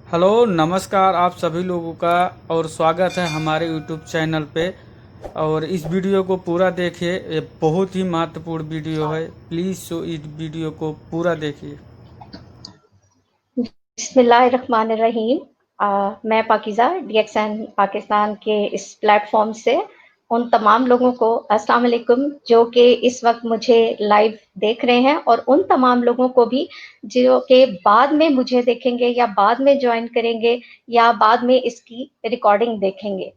Hello नमस्कार आप सभी लोगों का और स्वागत है हमारे यूट्यूब चैनल पे। और इस वीडियो को पूरा देखिए, ये बहुत ही महत्वपूर्ण वीडियो है। प्लीज़ सो इस वीडियो को पूरा देखिए। बिस्मिल्लाहिर्रहमानिर्रहीम। मैं पाकिज़ा डीएक्सएन पाकिस्तान के इस प्लेटफॉर्म से उन तमाम लोगों को अस्सलाम वालेकुम जो कि इस वक्त मुझे लाइव देख रहे हैं, और उन तमाम लोगों को भी जो कि बाद में मुझे देखेंगे या बाद में ज्वाइन करेंगे या बाद में इसकी रिकॉर्डिंग देखेंगे।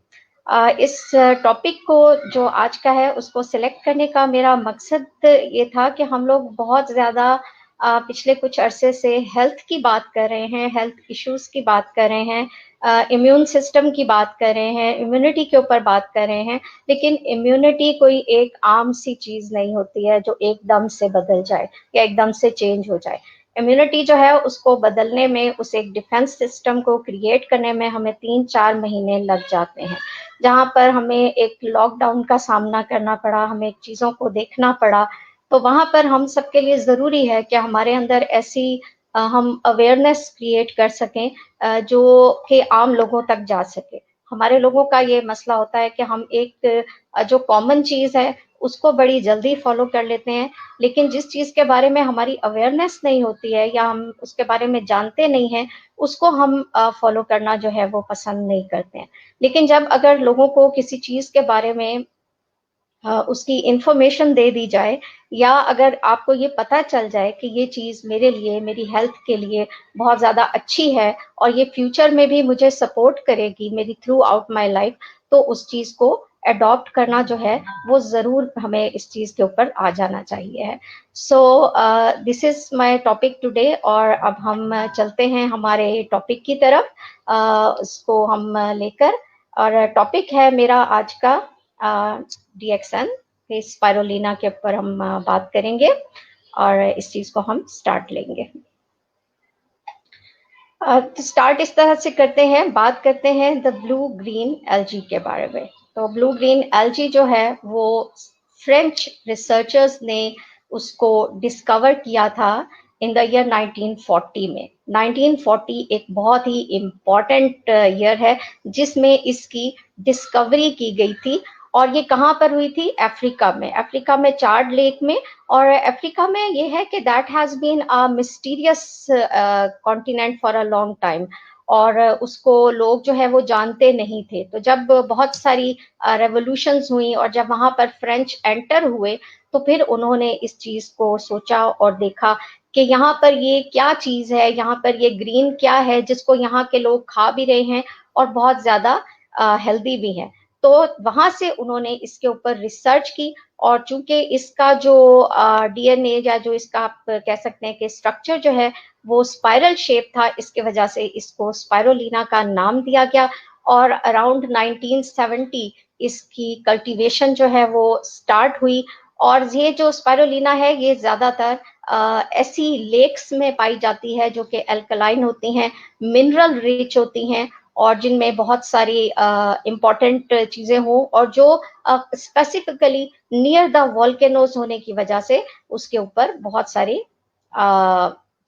इस टॉपिक को जो आज का है उसको सिलेक्ट करने का मेरा मकसद ये था कि हम लोग बहुत ज़्यादा पिछले कुछ अरसे से हेल्थ की बात कर रहे हैं, हेल्थ इश्यूज की बात कर रहे हैं, इम्यून सिस्टम की बात कर रहे हैं, इम्यूनिटी के ऊपर बात कर रहे हैं। लेकिन इम्यूनिटी कोई एक आम सी चीज़ नहीं होती है जो एकदम से बदल जाए या एकदम से चेंज हो जाए। इम्यूनिटी जो है उसको बदलने में, उस एक डिफेंस सिस्टम को क्रिएट करने में हमें 3-4 महीने लग जाते हैं। जहाँ पर हमें एक लॉकडाउन का सामना करना पड़ा, हमें चीज़ों को देखना पड़ा, तो वहाँ पर हम सबके लिए ज़रूरी है कि हमारे अंदर ऐसी हम अवेयरनेस क्रिएट कर सकें जो कि आम लोगों तक जा सके। हमारे लोगों का ये मसला होता है कि हम एक जो कॉमन चीज़ है उसको बड़ी जल्दी फॉलो कर लेते हैं, लेकिन जिस चीज़ के बारे में हमारी अवेयरनेस नहीं होती है या हम उसके बारे में जानते नहीं हैं, उसको हम फॉलो करना जो है वो पसंद नहीं करते हैं। लेकिन जब अगर लोगों को किसी चीज़ के बारे में उसकी इंफॉर्मेशन दे दी जाए, या अगर आपको ये पता चल जाए कि ये चीज़ मेरे लिए, मेरी हेल्थ के लिए बहुत ज़्यादा अच्छी है और ये फ्यूचर में भी मुझे सपोर्ट करेगी मेरी थ्रू आउट माई लाइफ, तो उस चीज़ को अडॉप्ट करना जो है वो ज़रूर हमें इस चीज़ के ऊपर आ जाना चाहिए है। So this is my topic today, और अब हम चलते हैं हमारे टॉपिक की तरफ, उसको हम लेकर। और टॉपिक है मेरा आज का डीएक्सएन स्पाइरोलिना के ऊपर हम बात करेंगे, और इस चीज को हम स्टार्ट लेंगे। तो स्टार्ट इस तरह से करते हैं, बात करते हैं द ब्लू ग्रीन एल्गी के बारे में। तो ब्लू ग्रीन एल्गी जो है वो फ्रेंच रिसर्चर्स ने उसको डिस्कवर किया था इन द ईयर 1940 में। 1940 एक बहुत ही इम्पॉर्टेंट ईयर है जिसमें इसकी डिस्कवरी की गई थी, और ये कहाँ पर हुई थी? अफ्रीका में, अफ्रीका में चार्ड लेक में। और अफ्रीका में ये है कि that has been a mysterious continent for a long time, और उसको लोग जो है वो जानते नहीं थे। तो जब बहुत सारी रेवोल्यूशंस हुई और जब वहां पर फ्रेंच एंटर हुए, तो फिर उन्होंने इस चीज को सोचा और देखा कि यहाँ पर ये क्या चीज है, यहाँ पर ये ग्रीन क्या है जिसको यहाँ के लोग खा भी रहे हैं और बहुत ज्यादा हेल्दी भी है। तो वहां से उन्होंने इसके ऊपर रिसर्च की, और चूंकि इसका जो डीएनए या जो इसका आप कह सकते हैं कि स्ट्रक्चर जो है वो स्पाइरल शेप था, इसके वजह से इसको स्पाइरोलिना का नाम दिया गया। और अराउंड 1970 इसकी कल्टीवेशन जो है वो स्टार्ट हुई। और ये जो स्पाइरोलिना है ये ज्यादातर ऐसी लेक्स में पाई जाती है जो कि एल्कलाइन होती हैं, मिनरल रिच होती हैं, और जिनमें बहुत सारी इम्पोर्टेंट चीजें हों, और जो स्पेसिफिकली नियर द वॉल्केनोज होने की वजह से उसके ऊपर बहुत सारी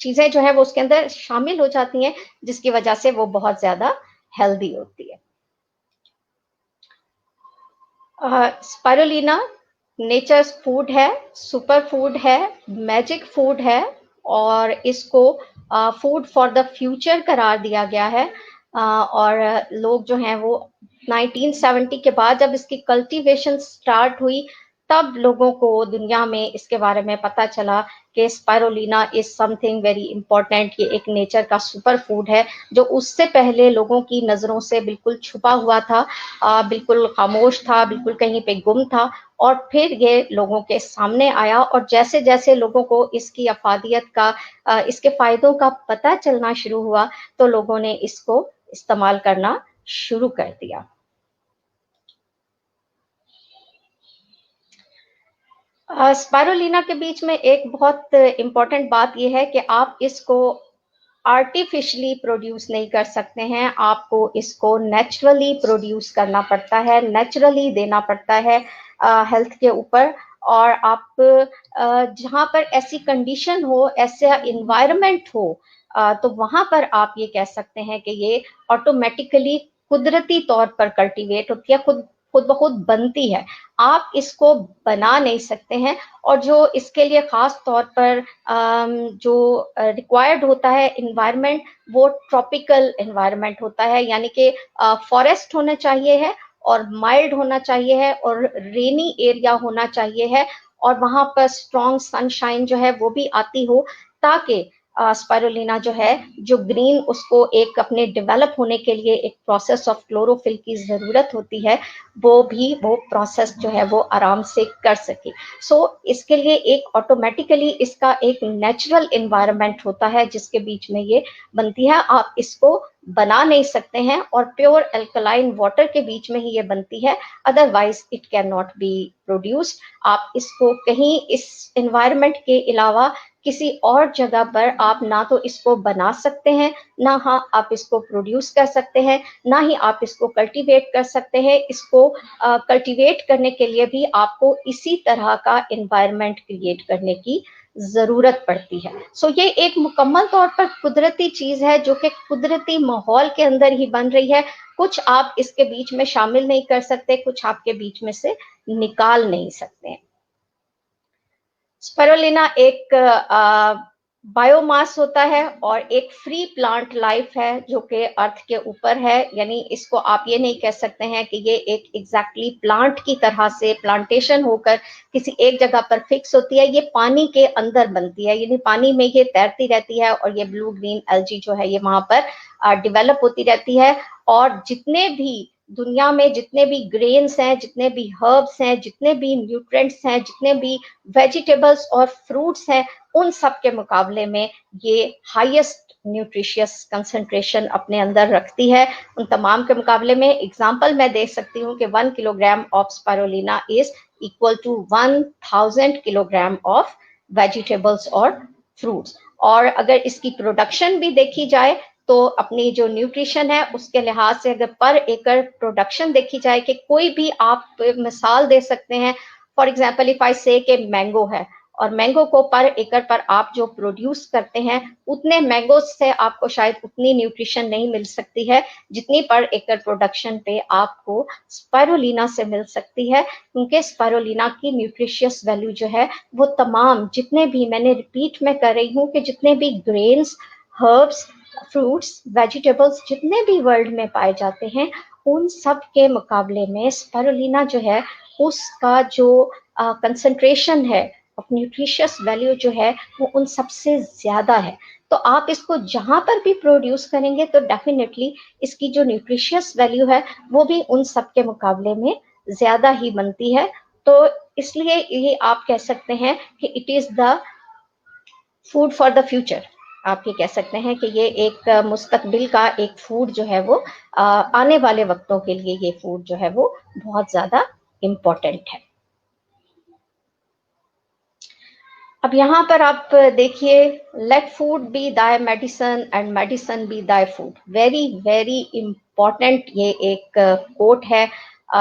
चीजें जो है वो उसके अंदर शामिल हो जाती हैं, जिसकी वजह से वो बहुत ज्यादा हेल्दी होती है। स्पाइरुलिना नेचर्स फूड है, सुपर फूड है, मैजिक फूड है, और इसको फूड फॉर द फ्यूचर करार दिया गया है। और लोग जो हैं वो 1970 के बाद जब इसकी कल्टीवेशन स्टार्ट हुई, तब लोगों को दुनिया में इसके बारे में पता चला कि spirulina is something very important, ये एक नेचर का सुपर फूड है जो उससे पहले लोगों की नजरों से बिल्कुल छुपा हुआ था, बिल्कुल खामोश था, बिल्कुल कहीं पे गुम था। और फिर ये लोगों के सामने आया, और जैसे जैसे लोगों को इसकी अफादियत का, इसके फायदों का पता चलना शुरू हुआ, तो लोगों ने इसको इस्तेमाल करना शुरू कर दिया। स्पाइरुलिना के बीच में एक बहुत इम्पोर्टेंट बात यह है कि आप इसको आर्टिफिशियली प्रोड्यूस नहीं कर सकते हैं, आपको इसको नेचुरली प्रोड्यूस करना पड़ता है, नेचुरली देना पड़ता है हेल्थ के ऊपर। और आप जहाँ पर ऐसी कंडीशन हो, ऐसा इन्वायरमेंट हो तो वहां पर आप ये कह सकते हैं कि ये ऑटोमेटिकली कुदरती तौर पर कल्टीवेट होती है, खुद खुद ब खुद बनती है। आप इसको बना नहीं सकते हैं। और जो इसके लिए खास तौर पर जो रिक्वायर्ड होता है इन्वायरमेंट, वो ट्रॉपिकल इन्वायरमेंट होता है, यानी कि फॉरेस्ट होना चाहिए है और माइल्ड होना चाहिए है और रेनी एरिया होना चाहिए है, और वहां पर स्ट्रॉन्ग सनशाइन जो है वो भी आती हो, ताकि स्पाइरुलिना जो है, जो ग्रीन, उसको एक अपने डेवलप होने के लिए एक प्रोसेस ऑफ क्लोरोफिल की जरूरत होती है, वो प्रोसेस जो है वो आराम से कर सके। सो इसके लिए एक ऑटोमेटिकली इसका एक नेचुरल इन्वायरमेंट होता है जिसके बीच में ये बनती है। आप इसको बना नहीं सकते हैं, और प्योर अल्कलाइन वाटर के बीच में ही ये बनती है, otherwise it can not be produced. आप इसको कहीं इस इन्वायरमेंट के अलावा किसी और जगह पर आप ना तो इसको बना सकते हैं, ना हाँ आप इसको प्रोड्यूस कर सकते हैं, ना ही आप इसको कल्टीवेट कर सकते हैं। इसको कल्टीवेट करने के लिए भी आपको इसी तरह का इन्वायरमेंट क्रिएट करने की जरूरत पड़ती है। सो ये एक मुकम्मल तौर पर कुदरती चीज है जो कि कुदरती माहौल के अंदर ही बन रही है। कुछ आप इसके बीच में शामिल नहीं कर सकते, कुछ आपके बीच में से निकाल नहीं सकते। स्पाइरुलिना एक बायोमास होता है और एक फ्री प्लांट लाइफ है जो कि अर्थ के ऊपर है, यानी इसको आप ये नहीं कह सकते हैं कि ये एक एग्जैक्टली प्लांट की तरह से प्लांटेशन होकर किसी एक जगह पर फिक्स होती है। ये पानी के अंदर बनती है, यानी पानी में ये तैरती रहती है और ये ब्लू ग्रीन एल्जी जो है ये वहां पर डेवलप होती रहती है। और जितने भी दुनिया में जितने भी ग्रेन्स हैं, जितने भी हर्ब्स हैं, जितने भी न्यूट्रिएंट्स हैं, जितने भी वेजिटेबल्स और फ्रूट्स हैं, उन सब के मुकाबले में ये हाईएस्ट न्यूट्रिशियस कंसंट्रेशन अपने अंदर रखती है। उन तमाम के मुकाबले में एग्जांपल मैं दे सकती हूँ कि 1 kilogram of spirulina is equal to 1000 kilogram of vegetables और फ्रूट्स। और अगर इसकी प्रोडक्शन भी देखी जाए तो अपनी जो न्यूट्रिशन है उसके लिहाज से अगर पर एकड़ प्रोडक्शन देखी जाए कि कोई भी आप मिसाल दे सकते हैं, फॉर एग्जाम्पल इफ आई से कि मैंगो है, और मैंगो को पर एकड़ पर आप जो प्रोड्यूस करते हैं उतने मैंगो से आपको शायद उतनी न्यूट्रिशन नहीं मिल सकती है जितनी पर एकड़ प्रोडक्शन पे आपको स्पाइरुलिना से मिल सकती है। क्योंकि स्पाइरुलिना की न्यूट्रिशियस वैल्यू जो है वो तमाम जितने भी, मैंने रिपीट में कर रही हूँ कि जितने भी ग्रेन्स, हर्ब्स, फ्रूट्स, वेजिटेबल्स जितने भी वर्ल्ड में पाए जाते हैं, उन सब के मुकाबले में स्पाइरुलिना जो है उसका जो कंसंट्रेशन है ऑफ न्यूट्रिशियस वैल्यू जो है वो उन सबसे ज्यादा है। तो आप इसको जहां पर भी प्रोड्यूस करेंगे तो डेफिनेटली इसकी जो न्यूट्रिशियस वैल्यू है वो भी उन सब के मुकाबले में ज्यादा ही बनती है। तो इसलिए ये आप कह सकते हैं कि it is the food for the future. आप ये कह सकते हैं कि ये एक मुस्तकबिल का एक फूड जो है वो आने वाले वक्तों के लिए ये फूड जो है वो बहुत ज्यादा इम्पोर्टेंट है। अब यहाँ पर आप देखिए, लेट फूड बी दाय मेडिसन एंड मेडिसन बी दाय फूड। वेरी वेरी इम्पोर्टेंट ये एक कोट है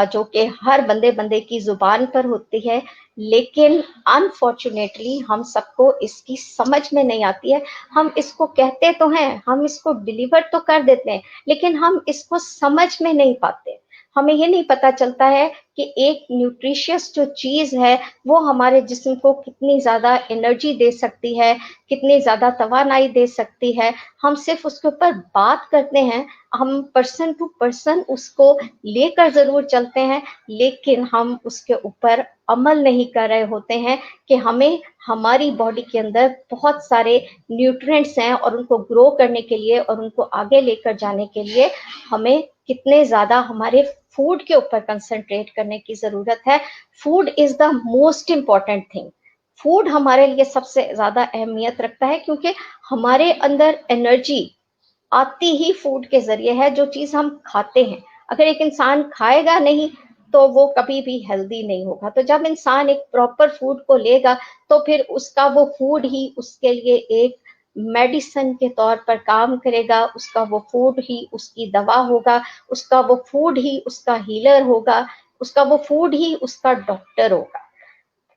जो कि हर बंदे बंदे की जुबान पर होती है, लेकिन अनफॉर्चुनेटली हम सबको इसकी समझ में नहीं आती है। हम इसको कहते तो हैं, हम इसको डिलीवर तो कर देते हैं, लेकिन हम इसको समझ में नहीं पाते। हमें ये नहीं पता चलता है कि एक न्यूट्रिशियस जो चीज है वो हमारे जिस्म को कितनी ज्यादा एनर्जी दे सकती है, कितनी ज्यादा तवानाई दे सकती है। हम सिर्फ उसके ऊपर बात करते हैं, हम पर्सन टू पर्सन उसको लेकर जरूर चलते हैं, लेकिन हम उसके ऊपर अमल नहीं कर रहे होते हैं कि हमें हमारी बॉडी के अंदर बहुत सारे न्यूट्रिएंट्स हैं और उनको ग्रो करने के लिए और उनको आगे लेकर जाने के लिए हमें कितने ज्यादा हमारे फूड के ऊपर कंसंट्रेट करने की जरूरत है। Food is the most important thing. Food हमारे लिए सबसे ज्यादा अहमियत रखता है क्योंकि हमारे अंदर एनर्जी आती ही फूड के जरिए है, जो चीज हम खाते हैं। अगर एक इंसान खाएगा नहीं तो वो कभी भी हेल्दी नहीं होगा। तो जब इंसान एक प्रॉपर फूड को लेगा तो फिर उसका वो फूड ही उसके लिए एक मेडिसिन के तौर पर काम करेगा, उसका वो फूड ही उसकी दवा होगा, उसका वो फूड ही उसका हीलर होगा, उसका वो फूड ही उसका डॉक्टर होगा।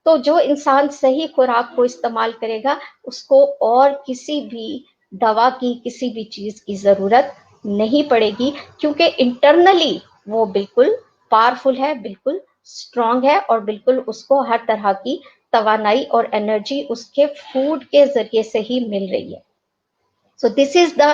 तो जो इंसान सही खुराक को इस्तेमाल करेगा उसको और किसी भी दवा की, किसी भी चीज की जरूरत नहीं पड़ेगी, क्योंकि इंटरनली वो बिल्कुल पावरफुल है, बिल्कुल स्ट्रांग है, और बिल्कुल उसको हर तरह की तवानाई और एनर्जी उसके फूड के जरिए से ही मिल रही है। So this is the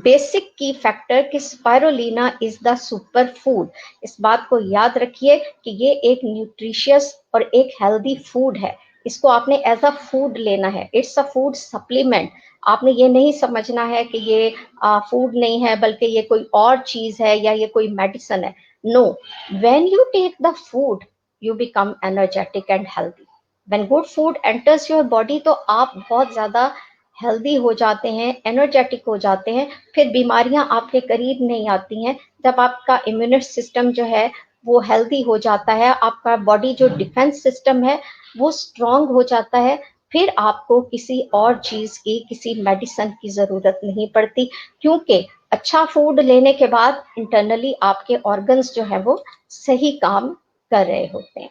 basic key factor कि spirulina is the super food. इस बात को याद रखिए कि ये एक न्यूट्रिशियस और एक हेल्दी फूड है। इसको आपने एज अ फूड लेना है, इट्स अ फूड सप्लीमेंट। आपने ये नहीं समझना है कि ये फूड नहीं है बल्कि ये कोई और चीज है या ये कोई मेडिसिन है। No, when you take the food you become energetic and healthy. When good food enters your body तो आप बहुत ज्यादा हेल्दी हो जाते हैं, एनर्जेटिक हो जाते हैं, फिर बीमारियां आपके करीब नहीं आती हैं। जब आपका इम्यून सिस्टम जो है वो हेल्दी हो जाता है, आपका बॉडी जो डिफेंस सिस्टम है वो स्ट्रांग हो जाता है, फिर आपको किसी और चीज की, किसी मेडिसिन की जरूरत नहीं पड़ती, क्योंकि अच्छा फूड लेने के बाद इंटरनली आपके ऑर्गन्स जो है वो सही काम कर रहे होते हैं।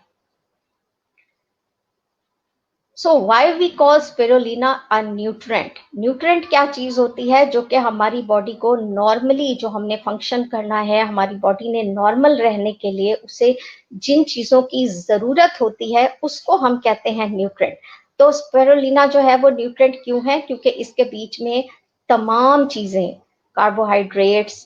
So why we call spirulina a nutrient. Nutrient क्या चीज होती है जो कि हमारी बॉडी को नॉर्मली, जो हमने फंक्शन करना है, हमारी बॉडी ने नॉर्मल रहने के लिए उसे जिन चीजों की जरूरत होती है उसको हम कहते हैं न्यूट्रेंट। तो स्पिरुलिना जो है वो न्यूट्रेंट क्यों है? क्योंकि इसके बीच में तमाम चीजें, carbohydrates,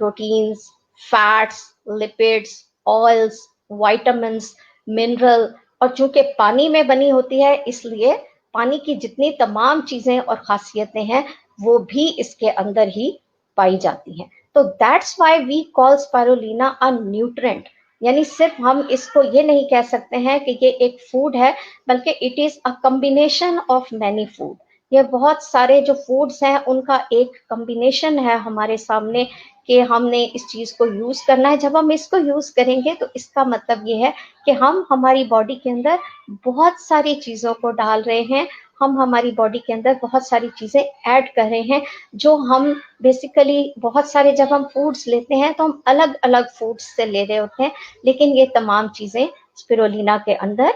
proteins, fats, lipids, oils, vitamins, mineral, और चूंकि पानी में बनी होती है इसलिए पानी की जितनी तमाम चीजें और खासियतें हैं वो भी इसके अंदर ही पाई जाती हैं। तो that's why we call spirulina a nutrient. यानी सिर्फ हम इसको ये नहीं कह सकते हैं कि ये एक फूड है, बल्कि it is a combination of many food. ये बहुत सारे जो फूड्स हैं उनका एक कॉम्बिनेशन है हमारे सामने कि हमने इस चीज को यूज करना है। जब हम इसको यूज करेंगे तो इसका मतलब ये है कि हम हमारी बॉडी के अंदर बहुत सारी चीजों को डाल रहे हैं, हम हमारी बॉडी के अंदर बहुत सारी चीजें ऐड कर रहे हैं, जो हम बेसिकली बहुत सारे, जब हम फूड्स लेते हैं तो हम अलग अलग फूड्स से ले रहे होते हैं, लेकिन ये तमाम चीजें स्पिरुलिना के अंदर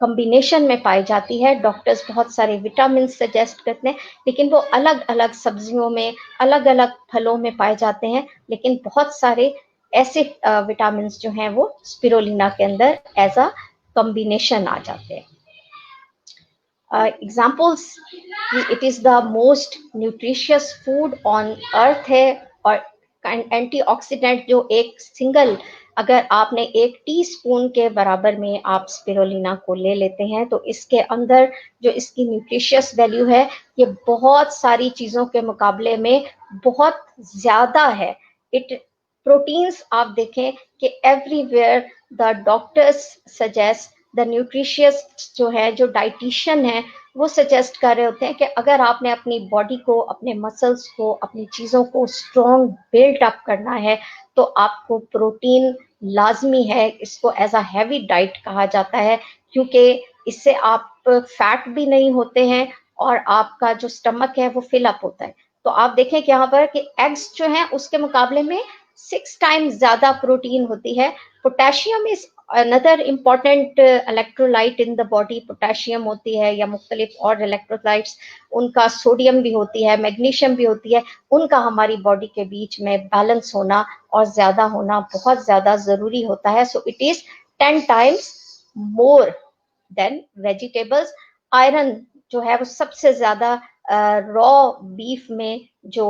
कॉम्बिनेशन में पाई जाती है। डॉक्टर्स बहुत सारे विटामिन सजेस्ट करते हैं, लेकिन वो अलग अलग सब्जियों में, अलग अलग फलों में पाए जाते हैं, लेकिन बहुत सारे ऐसे विटामिन जो हैं वो स्पिरुलिना के अंदर एज अ कॉम्बिनेशन आ जाते हैं। Examples, it is the most nutritious food on earth है, और एंटीऑक्सीडेंट जो एक सिंगल, अगर आपने एक टीस्पून के बराबर में आप स्पिरुलिना को ले लेते हैं तो इसके अंदर जो इसकी न्यूट्रिशियस वैल्यू है ये बहुत सारी चीजों के मुकाबले में बहुत ज्यादा है। इट प्रोटीन्स आप देखें कि everywhere the doctors suggest, the nutritious जो है, जो डाइटिशियन है, वो सजेस्ट कर रहे होते हैं कि अगर आपने अपनी बॉडी को, अपने मसल्स को, अपनी चीज़ों को स्ट्रॉन्ग बिल्ड अप करना है तो आपको प्रोटीन लाजमी है। इसको एज अ हैवी डाइट कहा जाता है, क्योंकि इससे आप फैट भी नहीं होते हैं और आपका जो स्टमक है वो फिल अप होता है। तो आप देखें कि यहाँ पर कि एग्स जो हैं उसके मुकाबले में 6 टाइम्स ज्यादा प्रोटीन होती है। Potassium is another important electrolyte in the body. Potassium होती है या मुख्तलिफ और इलेक्ट्रोलाइट्स, उनका सोडियम भी होती है, मैग्नीशियम भी होती है, उनका हमारी बॉडी के बीच में बैलेंस होना और ज्यादा होना बहुत ज्यादा जरूरी होता है। So it is 10 times more than vegetables. Iron जो है वो सबसे ज्यादा रॉ बीफ में जो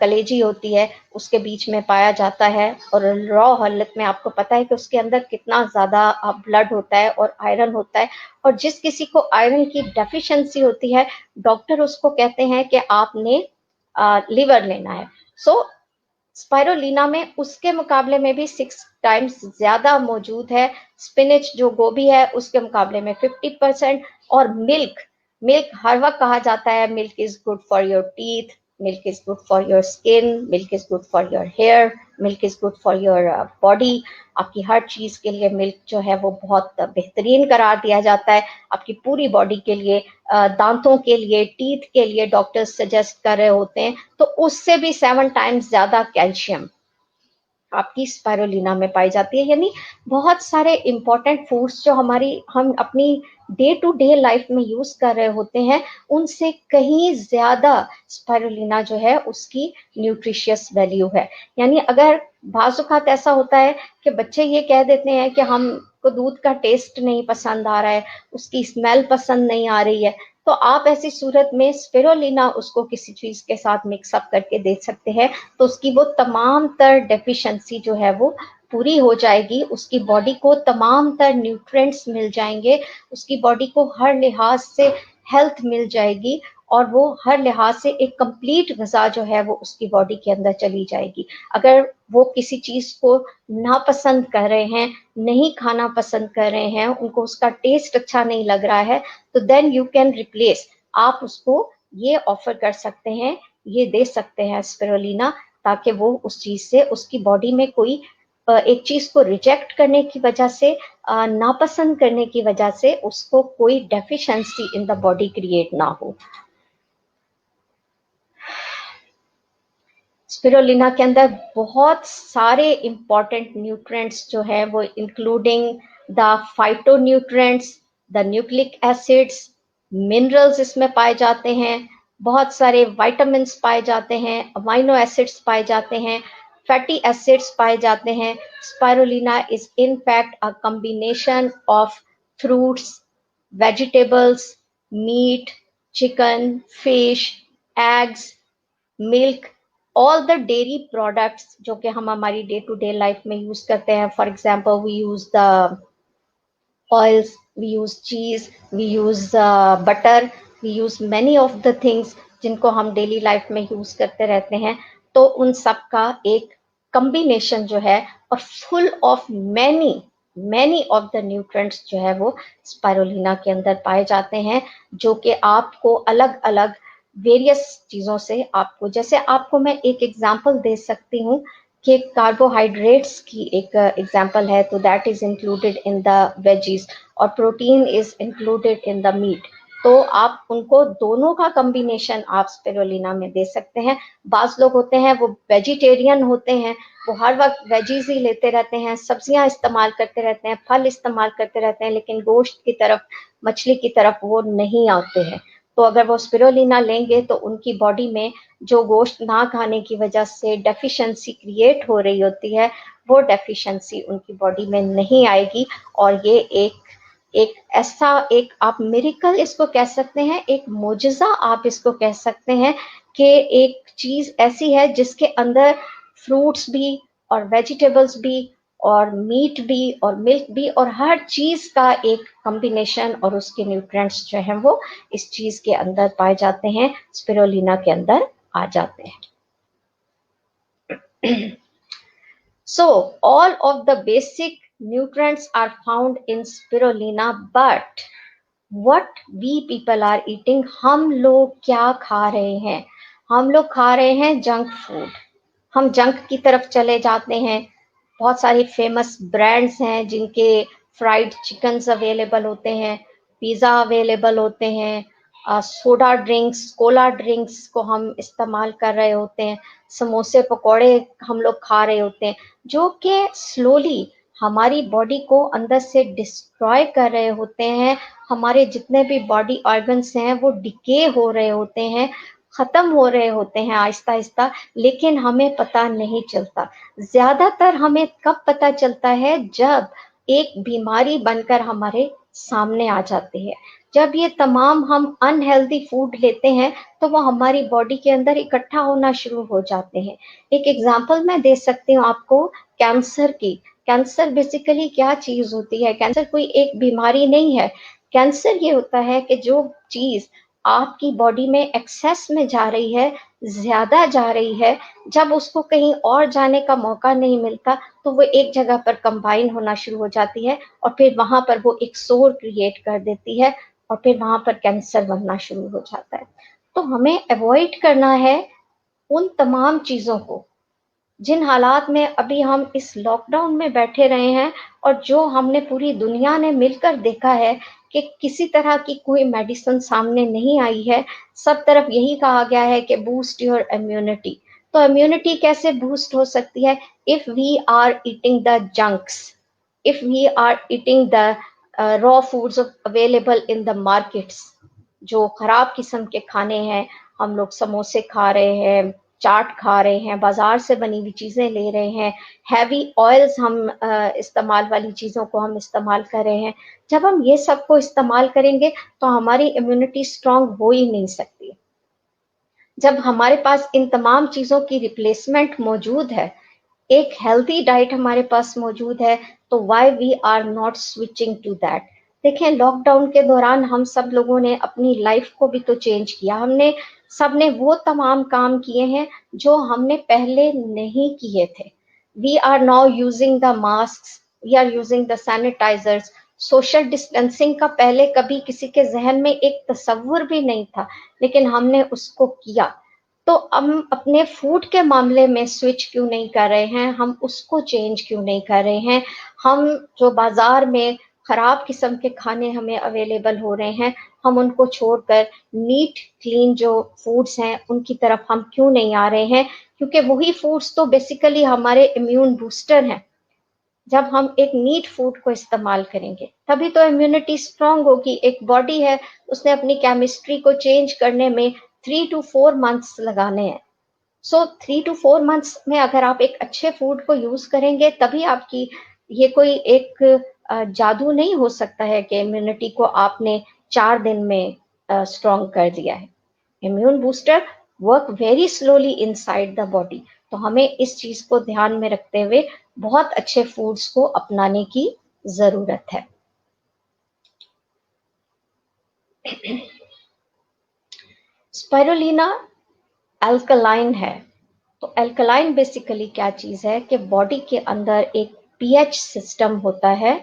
कलेजी होती है उसके बीच में पाया जाता है, और रॉ हालत में आपको पता है कि उसके अंदर कितना ज्यादा ब्लड होता है और आयरन होता है। और जिस किसी को आयरन की डेफिशिएंसी होती है, डॉक्टर उसको कहते हैं कि आपने लिवर लेना है। सो स्पाइरुलिना में उसके मुकाबले में भी 6 टाइम्स ज्यादा मौजूद है। स्पिनच जो गोभी है उसके मुकाबले में 50%। और मिल्क, मिल्क हर वक्त कहा जाता है milk is good for your teeth, milk is good for your skin, milk is good for your hair, milk is good for your body. आपकी हर चीज के लिए मिल्क जो है वो बहुत बेहतरीन करार दिया जाता है, आपकी पूरी बॉडी के लिए, दांतों के लिए, टीथ के लिए डॉक्टर्स सजेस्ट कर रहे होते हैं। तो उससे भी 7 टाइम्स ज्यादा कैल्शियम। आपकी स्पाइरुलिना में पाई जाती है। यानी बहुत सारे इंपॉर्टेंट फूड्स जो हम अपनी डे टू डे लाइफ में यूज कर रहे होते हैं, उनसे कहीं ज्यादा स्पाइरुलिना जो है उसकी न्यूट्रिशियस वैल्यू है। यानी अगर बाजुकात ऐसा होता है कि बच्चे ये कह देते हैं कि हमको दूध का टेस्ट नहीं पसंद आ रहा है, उसकी स्मेल पसंद नहीं आ रही है, तो आप ऐसी सूरत में स्पिरुलिना उसको किसी चीज के साथ मिक्सअप करके दे सकते हैं, तो उसकी वो तमाम तर डेफिशिएंसी जो है वो पूरी हो जाएगी, उसकी बॉडी को तमाम तर न्यूट्रिएंट्स मिल जाएंगे, उसकी बॉडी को हर लिहाज से हेल्थ मिल जाएगी, और वो हर लिहाज से एक कंप्लीट गजा जो है वो उसकी बॉडी के अंदर चली जाएगी। अगर वो किसी चीज को नापसंद कर रहे हैं, नहीं खाना पसंद कर रहे हैं, उनको उसका टेस्ट अच्छा नहीं लग रहा है, तो देन यू कैन रिप्लेस, आप उसको ये ऑफर कर सकते हैं, ये दे सकते हैं स्पिरुलिना, ताकि वो उस चीज से उसकी बॉडी में कोई एक चीज को रिजेक्ट करने की वजह से, नापसंद करने की वजह से उसको कोई deficiency in the body create ना हो। स्पिरुलिना के अंदर बहुत सारे इंपॉर्टेंट न्यूट्रिएंट्स जो है वो including the phytonutrients, the nucleic acids, minerals इसमें पाए जाते हैं, बहुत सारे विटामिन्स पाए जाते हैं, अमाइनो एसिड्स पाए जाते हैं, फैटी एसिड्स पाए जाते हैं। Spirulina is in fact a combination of fruits, vegetables, meat, chicken, fish, eggs, milk, all the dairy products जो कि हम हमारी डे टू डे लाइफ में यूज करते हैं। For example we use the oils, we use cheese, we use butter, we use many of the things जिनको हम daily life में यूज करते रहते हैं, तो उन सब का एक कॉम्बिनेशन जो है, और full of many many of the nutrients जो है वो स्पाइरुलिना के अंदर पाए जाते हैं, जो कि आपको अलग अलग वेरियस चीजों से, आपको जैसे आपको मैं एक एग्जांपल दे सकती हूँ कि कार्बोहाइड्रेट्स की एक एग्जांपल है, तो that is included in the veggies, और protein is included in the meat, तो आप उनको दोनों का कॉम्बिनेशन आप स्पिरुलिना में दे सकते हैं। बाज लोग होते हैं वो वेजिटेरियन होते हैं, वो हर वक्त वेजीज ही लेते रहते हैं, सब्जियां इस्तेमाल करते रहते हैं, फल इस्तेमाल करते रहते हैं, लेकिन गोश्त की तरफ, मछली की तरफ वो नहीं आते हैं। तो अगर वो स्पिरुलिना लेंगे तो उनकी बॉडी में जो गोश्त ना खाने की वजह से डेफिशिएंसी क्रिएट हो रही होती है, वो डेफिशिएंसी उनकी बॉडी में नहीं आएगी, और ये एक एक ऐसा एक आप मिरेकल इसको कह सकते हैं, एक मोजज़ा आप इसको कह सकते हैं, कि एक चीज ऐसी है जिसके अंदर फ्रूट्स भी और वेजिटेबल्स भी और मीट भी और मिल्क भी और हर चीज का एक कॉम्बिनेशन, और उसके न्यूट्रिएंट्स जो हैं वो इस चीज के अंदर पाए जाते हैं, स्पिरुलिना के अंदर आ जाते हैं। So all of the basic nutrients are found in spirulina, but what we people are eating, हम लोग क्या खा रहे हैं? हम लोग खा रहे हैं जंक फूड, हम जंक की तरफ चले जाते हैं। बहुत सारी फेमस ब्रांड्स हैं जिनके फ्राइड चिकन्स अवेलेबल होते हैं, पिज़्ज़ा अवेलेबल होते हैं, सोडा ड्रिंक्स, कोला ड्रिंक्स को हम इस्तेमाल कर रहे होते हैं, समोसे पकौड़े हम लोग खा रहे होते हैं, जो कि स्लोली हमारी बॉडी को अंदर से डिस्ट्रॉय कर रहे होते हैं। हमारे जितने भी बॉडी ऑर्गन्स हैं वो डिके हो रहे होते हैं, खत्म हो रहे होते हैं आहिस्ता आहिस्ता, लेकिन हमें पता नहीं चलता। ज्यादातर हमें कब पता चलता है? जब एक बीमारी बनकर हमारे सामने आ जाती है। जब ये तमाम हम अनहेल्दी फूड लेते हैं तो वो हमारी बॉडी के अंदर इकट्ठा होना शुरू हो जाते हैं। एक एग्जांपल मैं दे सकती हूँ आपको कैंसर की। कैंसर बेसिकली क्या चीज होती है? कैंसर कोई एक बीमारी नहीं है। कैंसर ये होता है कि जो चीज आपकी बॉडी में एक्सेस में जा रही है, ज्यादा जा रही है, जब उसको कहीं और जाने का मौका नहीं मिलता तो वो एक जगह पर कंबाइन होना शुरू हो जाती है, और फिर वहां पर वो एक सोर क्रिएट कर देती है, और फिर वहां पर कैंसर बनना शुरू हो जाता है। तो हमें अवॉइड करना है उन तमाम चीजों को जिन हालात में अभी हम इस लॉकडाउन में बैठे रहे हैं, और जो हमने पूरी दुनिया ने मिलकर देखा है कि किसी तरह की कोई मेडिसिन सामने नहीं आई है। सब तरफ यही कहा गया है कि बूस्ट योर इम्यूनिटी। तो इम्यूनिटी कैसे बूस्ट हो सकती है? If we are eating the junks, if we are eating the raw foods available in the markets, जो खराब किस्म के खाने हैं, हम लोग समोसे खा रहे हैं, चाट खा रहे हैं, बाजार से बनी हुई चीजें ले रहे हैं, हैवी ऑयल्स हम इस्तेमाल वाली चीजों को हम इस्तेमाल कर रहे हैं। जब हम ये सब को इस्तेमाल करेंगे तो हमारी इम्यूनिटी स्ट्रांग हो ही नहीं सकती। जब हमारे पास इन तमाम चीजों की रिप्लेसमेंट मौजूद है, एक हेल्थी डाइट हमारे पास मौजूद है, तो why we are not switching to that? देखें, लॉकडाउन के दौरान हम सब लोगों ने अपनी लाइफ को भी तो चेंज किया। हमने सबने वो तमाम काम किए हैं जो हमने पहले नहीं किए थे। We are now using the mask, we are using the sanitizers. Social distancing का पहले कभी किसी के जहन में एक तस्वुर भी नहीं था, लेकिन हमने उसको किया। तो हम अपने फूड के मामले में स्विच क्यों नहीं कर रहे हैं? हम उसको चेंज क्यों नहीं कर रहे हैं? हम जो बाजार में खराब किस्म के खाने हमें अवेलेबल हो रहे हैं, हम उनको छोड़कर नीट क्लीन जो फूड्स हैं उनकी तरफ हम क्यों नहीं आ रहे हैं? क्योंकि वही फूड्स तो बेसिकली हमारे इम्यून बूस्टर हैं। जब हम एक नीट फूड को इस्तेमाल करेंगे तभी तो इम्यूनिटी स्ट्रांग होगी। एक बॉडी है, उसने अपनी केमिस्ट्री को चेंज करने में 3 to 4 months लगाने हैं। सो 3 to 4 months में अगर आप एक अच्छे फूड को यूज करेंगे तभी आपकी, ये कोई एक जादू नहीं हो सकता है कि इम्यूनिटी को आपने 4 दिन में स्ट्रांग कर दिया है। Immune booster work very slowly inside the body. तो हमें इस चीज को ध्यान में रखते हुए बहुत अच्छे फूड्स को अपनाने की जरूरत है। स्पाइरुलिना अल्कलाइन है। तो अल्कलाइन बेसिकली क्या चीज है कि बॉडी के अंदर एक पीएच सिस्टम होता है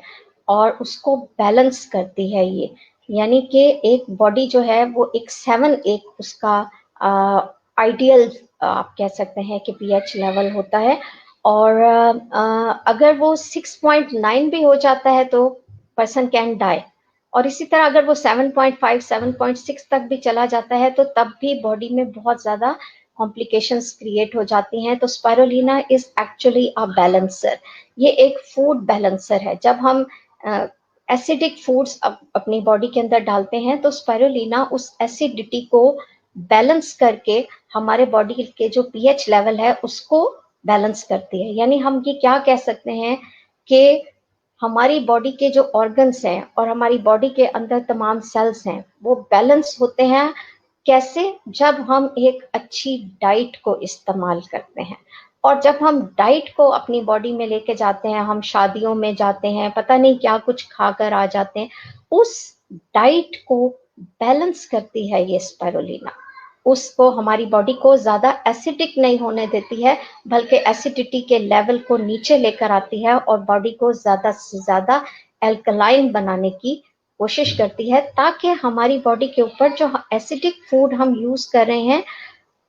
और उसको बैलेंस करती है ये। यानी कि एक बॉडी जो है वो एक 7 एक उसका आइडियल आप कह सकते हैं कि पीएच लेवल होता है। और अगर वो 6.9 भी हो जाता है तो पर्सन कैन डाई। और इसी तरह अगर वो 7.5 7.6 तक भी चला जाता है तो तब भी बॉडी में बहुत ज्यादा कॉम्प्लिकेशंस क्रिएट हो जाती हैं। तो spirulina is actually a balancer. ये एक फूड बैलेंसर है। जब हम एसिडिक फूड्स अपनी बॉडी के अंदर डालते हैं तो स्पाइरुलिना उस एसिडिटी को बैलेंस करके हमारे बॉडी के जो पीएच लेवल है उसको बैलेंस करती है। यानी हम ये क्या कह सकते हैं कि हमारी बॉडी के जो ऑर्गन्स हैं और हमारी बॉडी के अंदर तमाम सेल्स हैं वो बैलेंस होते हैं। कैसे? जब हम एक अच्छी डाइट को इस्तेमाल करते हैं। और जब हम डाइट को अपनी बॉडी में लेके जाते हैं, हम शादियों में जाते हैं, पता नहीं क्या कुछ खाकर आ जाते हैं, उस डाइट को बैलेंस करती है ये स्पाइरुलिना। उसको, हमारी बॉडी को ज्यादा एसिडिक नहीं होने देती है, बल्कि एसिडिटी के लेवल को नीचे लेकर आती है और बॉडी को ज्यादा से ज्यादा एल्कलाइन बनाने की कोशिश करती है, ताकि हमारी बॉडी के ऊपर जो एसिडिक फूड हम यूज कर रहे हैं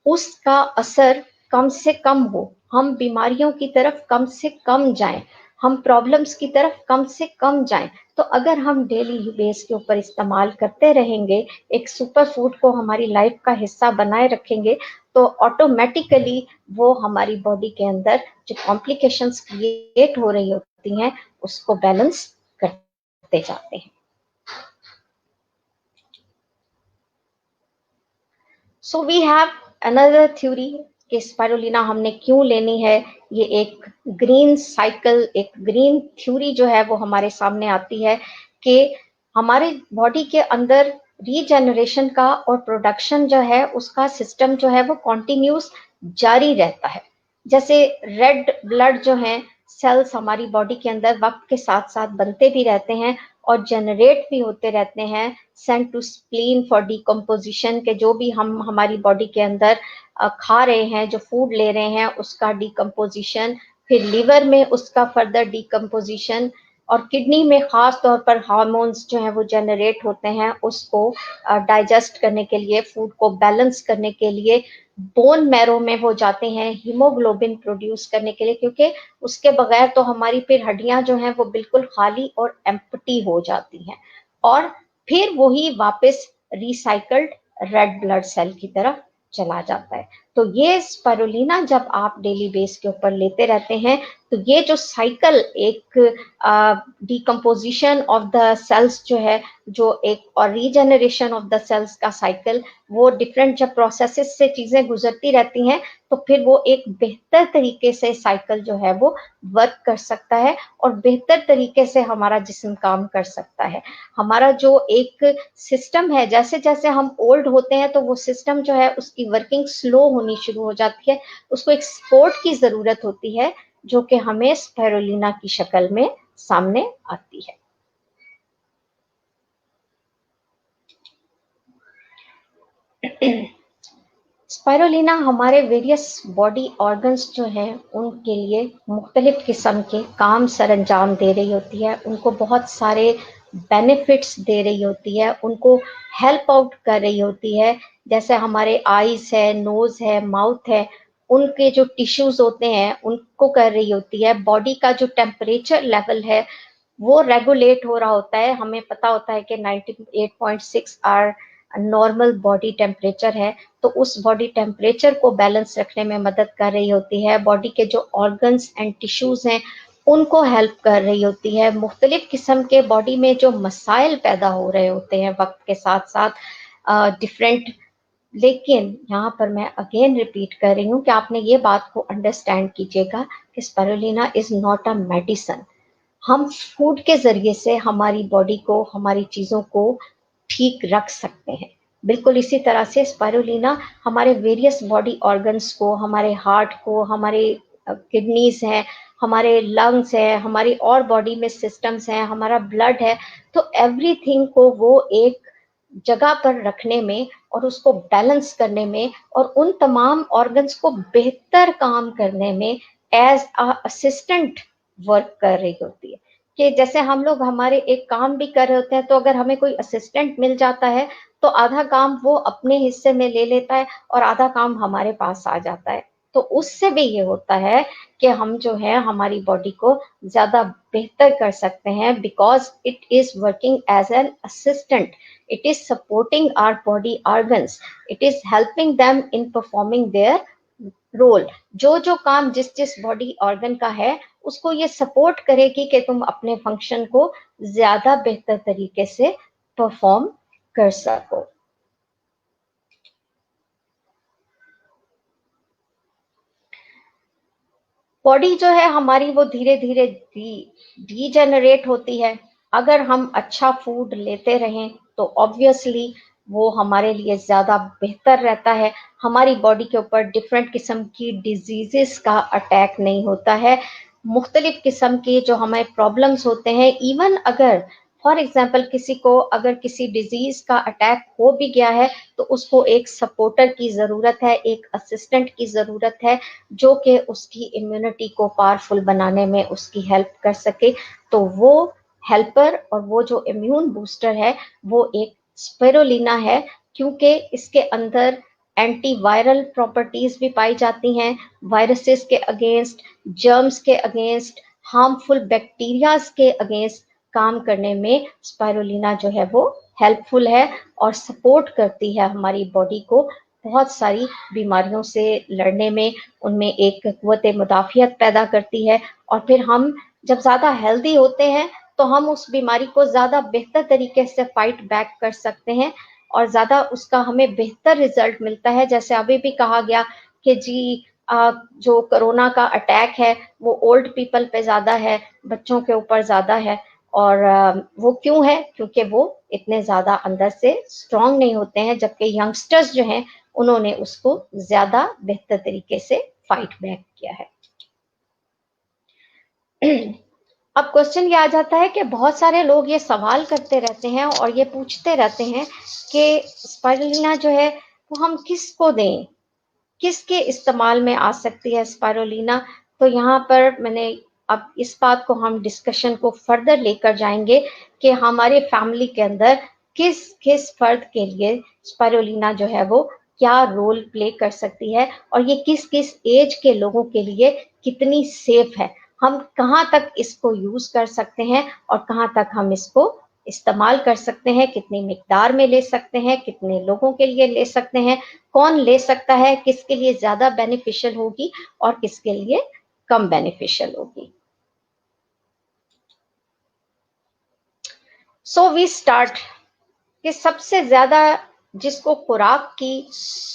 उसका असर कम से कम हो, हम बीमारियों की तरफ कम से कम जाएं, हम प्रॉब्लम्स की तरफ कम से कम जाएं। तो अगर हम डेली बेस के ऊपर इस्तेमाल करते रहेंगे, एक सुपर फूड को हमारी लाइफ का हिस्सा बनाए रखेंगे, तो ऑटोमेटिकली वो हमारी बॉडी के अंदर जो कॉम्प्लिकेशंस क्रिएट हो रही होती हैं उसको बैलेंस करते जाते हैं। So we have another theory कि स्पाइरुलिना हमने क्यों लेनी है। ये एक ग्रीन साइकिल, एक ग्रीन थ्योरी जो है वो हमारे सामने आती है कि हमारे बॉडी के अंदर रीजेनरेशन का और प्रोडक्शन जो है उसका सिस्टम जो है वो कॉन्टिन्यूस जारी रहता है। जैसे रेड ब्लड जो है सेल्स हमारी बॉडी के अंदर वक्त के साथ साथ बनते भी रहते हैं और जनरेट भी होते रहते हैं, send to spleen for decomposition के जो भी हम हमारी बॉडी के अंदर खा रहे हैं, जो फूड ले रहे हैं उसका डिकम्पोजिशन, फिर लीवर में उसका फर्दर डिकम्पोजिशन, और किडनी में खास तौर पर हार्मोन्स जो हैं वो जनरेट होते हैं उसको डाइजेस्ट करने के लिए, फूड को बैलेंस करने के लिए। बोन मैरो में वो जाते हैं हीमोग्लोबिन प्रोड्यूस करने के लिए, क्योंकि उसके बगैर तो हमारी फिर हड्डियां जो हैं वो बिल्कुल खाली और एम्प्टी हो जाती हैं, और फिर वही वापस रिसाइकल्ड रेड ब्लड सेल की तरफ चला जाता है। तो ये स्पाइरुलिना जब आप डेली बेस के ऊपर लेते रहते हैं तो ये जो साइकिल एक डिकम्पोजिशन ऑफ द सेल्स जो है, जो एक और रीजेनरेशन ऑफ द सेल्स का साइकिल, वो डिफरेंट जब प्रोसेसेस से चीजें गुजरती रहती हैं तो फिर वो एक बेहतर तरीके से साइकिल जो है वो वर्क कर सकता है और बेहतर तरीके से हमारा जिस्म काम कर सकता है। हमारा जो एक सिस्टम है, जैसे जैसे हम ओल्ड होते हैं तो वो सिस्टम जो है उसकी वर्किंग स्लो होनी शुरू हो जाती है, उसको एक सपोर्ट की जरूरत होती है जो कि हमें स्पाइरुलिना की शक्ल में सामने आती है। स्पाइरुलिना हमारे वेरियस बॉडी ऑर्गन्स जो हैं उनके लिए मुख्तलिफ किस्म के काम सरअंजाम दे रही होती है, उनको बहुत सारे बेनिफिट्स दे रही होती है, उनको हेल्प आउट कर रही होती है। जैसे हमारे आईज है, नोज है, माउथ है, उनके जो टिश्यूज होते हैं उनको कर रही होती है। बॉडी का जो टेम्परेचर लेवल है वो रेगुलेट हो रहा होता है। हमें पता होता है कि 98.6 आर नॉर्मल बॉडी टेम्परेचर है, तो उस बॉडी टेम्परेचर को बैलेंस रखने में मदद कर रही होती है। बॉडी के जो ऑर्गन्स एंड टिश्यूज हैं उनको हेल्प कर रही होती है। मुख्तलिफ किस्म के बॉडी में जो मसाइल पैदा हो रहे होते हैं वक्त के साथ साथ डिफरेंट, लेकिन यहाँ पर मैं अगेन रिपीट कर रही हूँ कि आपने ये बात को अंडरस्टैंड कीजिएगा कि spirulina is not a medicine. हम फूड के जरिए से हमारी बॉडी को, हमारी चीजों को ठीक रख सकते हैं। बिल्कुल इसी तरह से स्पाइरुलिना हमारे वेरियस बॉडी ऑर्गन्स को, हमारे हार्ट को, हमारे किडनीज हैं, हमारे लंग्स हैं, हमारी और बॉडी में सिस्टम्स हैं, हमारा ब्लड है, तो एवरीथिंग को वो एक जगह पर रखने में और उसको बैलेंस करने में और उन तमाम ऑर्गन्स को बेहतर काम करने में एज अ असिस्टेंट वर्क कर रही होती है। कि जैसे हम लोग हमारे एक काम भी कर रहे होते हैं तो अगर हमें कोई असिस्टेंट मिल जाता है तो आधा काम वो अपने हिस्से में ले लेता है और आधा काम हमारे पास आ जाता है। तो उससे भी ये होता है कि हम जो है हमारी बॉडी को ज्यादा बेहतर कर सकते हैं, because it is working as an assistant, it is supporting our body organs, it is helping them in performing their role। जो जो काम जिस जिस बॉडी ऑर्गन का है उसको ये सपोर्ट करेगी कि तुम अपने फंक्शन को ज्यादा बेहतर तरीके से परफॉर्म कर सको। बॉडी जो है हमारी वो धीरे धीरे डीजेनरेट होती है। अगर हम अच्छा फूड लेते रहें तो ऑब्वियसली वो हमारे लिए ज्यादा बेहतर रहता है। हमारी बॉडी के ऊपर डिफरेंट किस्म की डिजीजेस का अटैक नहीं होता है। मुख्तलिफ किस्म के जो हमें प्रॉब्लम्स होते हैं, इवन अगर फॉर एग्जाम्पल किसी को अगर किसी डिजीज का अटैक हो भी गया है तो उसको एक सपोर्टर की जरूरत है, एक असिस्टेंट की जरूरत है जो कि उसकी इम्यूनिटी को पावरफुल बनाने में उसकी हेल्प कर सके। तो वो हेल्पर और वो जो इम्यून बूस्टर है वो एक स्पाइरुलिना है, क्योंकि इसके अंदर एंटीवायरल प्रॉपर्टीज भी पाई जाती हैं, वायरसेस के अगेंस्ट, जर्म्स के अगेंस्ट, हार्मफुल बैक्टीरियाज के अगेंस्ट काम करने में स्पाइरुलिना जो है वो हेल्पफुल है और सपोर्ट करती है हमारी बॉडी को बहुत सारी बीमारियों से लड़ने में। उनमें एक कुव्वत मुदाफियत पैदा करती है और फिर हम जब ज्यादा हेल्दी होते हैं तो हम उस बीमारी को ज्यादा बेहतर तरीके से फाइट बैक कर सकते हैं और ज्यादा उसका हमें बेहतर रिजल्ट मिलता है। जैसे अभी भी कहा गया कि जी जो कोरोना का अटैक है वो ओल्ड पीपल पे ज्यादा है, बच्चों के ऊपर ज्यादा है। और वो क्यों है? क्योंकि वो इतने ज्यादा अंदर से स्ट्रांग नहीं होते हैं, जबकि यंगस्टर्स जो हैं उन्होंने उसको ज्यादा बेहतर तरीके से फाइट बैक किया है। अब क्वेश्चन ये आ जाता है कि बहुत सारे लोग ये सवाल करते रहते हैं और ये पूछते रहते हैं कि स्पाइरुलिना जो है वो हम किसको दें, किसके इस्तेमाल में आ सकती है स्पाइरुलिना। तो यहाँ पर मैंने अब इस बात को हम डिस्कशन को फर्दर लेकर जाएंगे कि हमारे फैमिली के अंदर किस किस फर्द के लिए स्पाइरुलिना जो है वो क्या रोल प्ले कर सकती है और ये किस किस एज के लोगों के लिए कितनी सेफ है, हम कहाँ तक इसको यूज कर सकते हैं और कहाँ तक हम इसको इस्तेमाल कर सकते हैं, कितनी मिकदार में ले सकते हैं, कितने लोगों के लिए ले सकते हैं, कौन ले सकता है, किसके लिए ज्यादा बेनिफिशियल होगी और किसके लिए कम बेनिफिशियल होगी। सो वी स्टार्ट कि सबसे ज्यादा जिसको खुराक की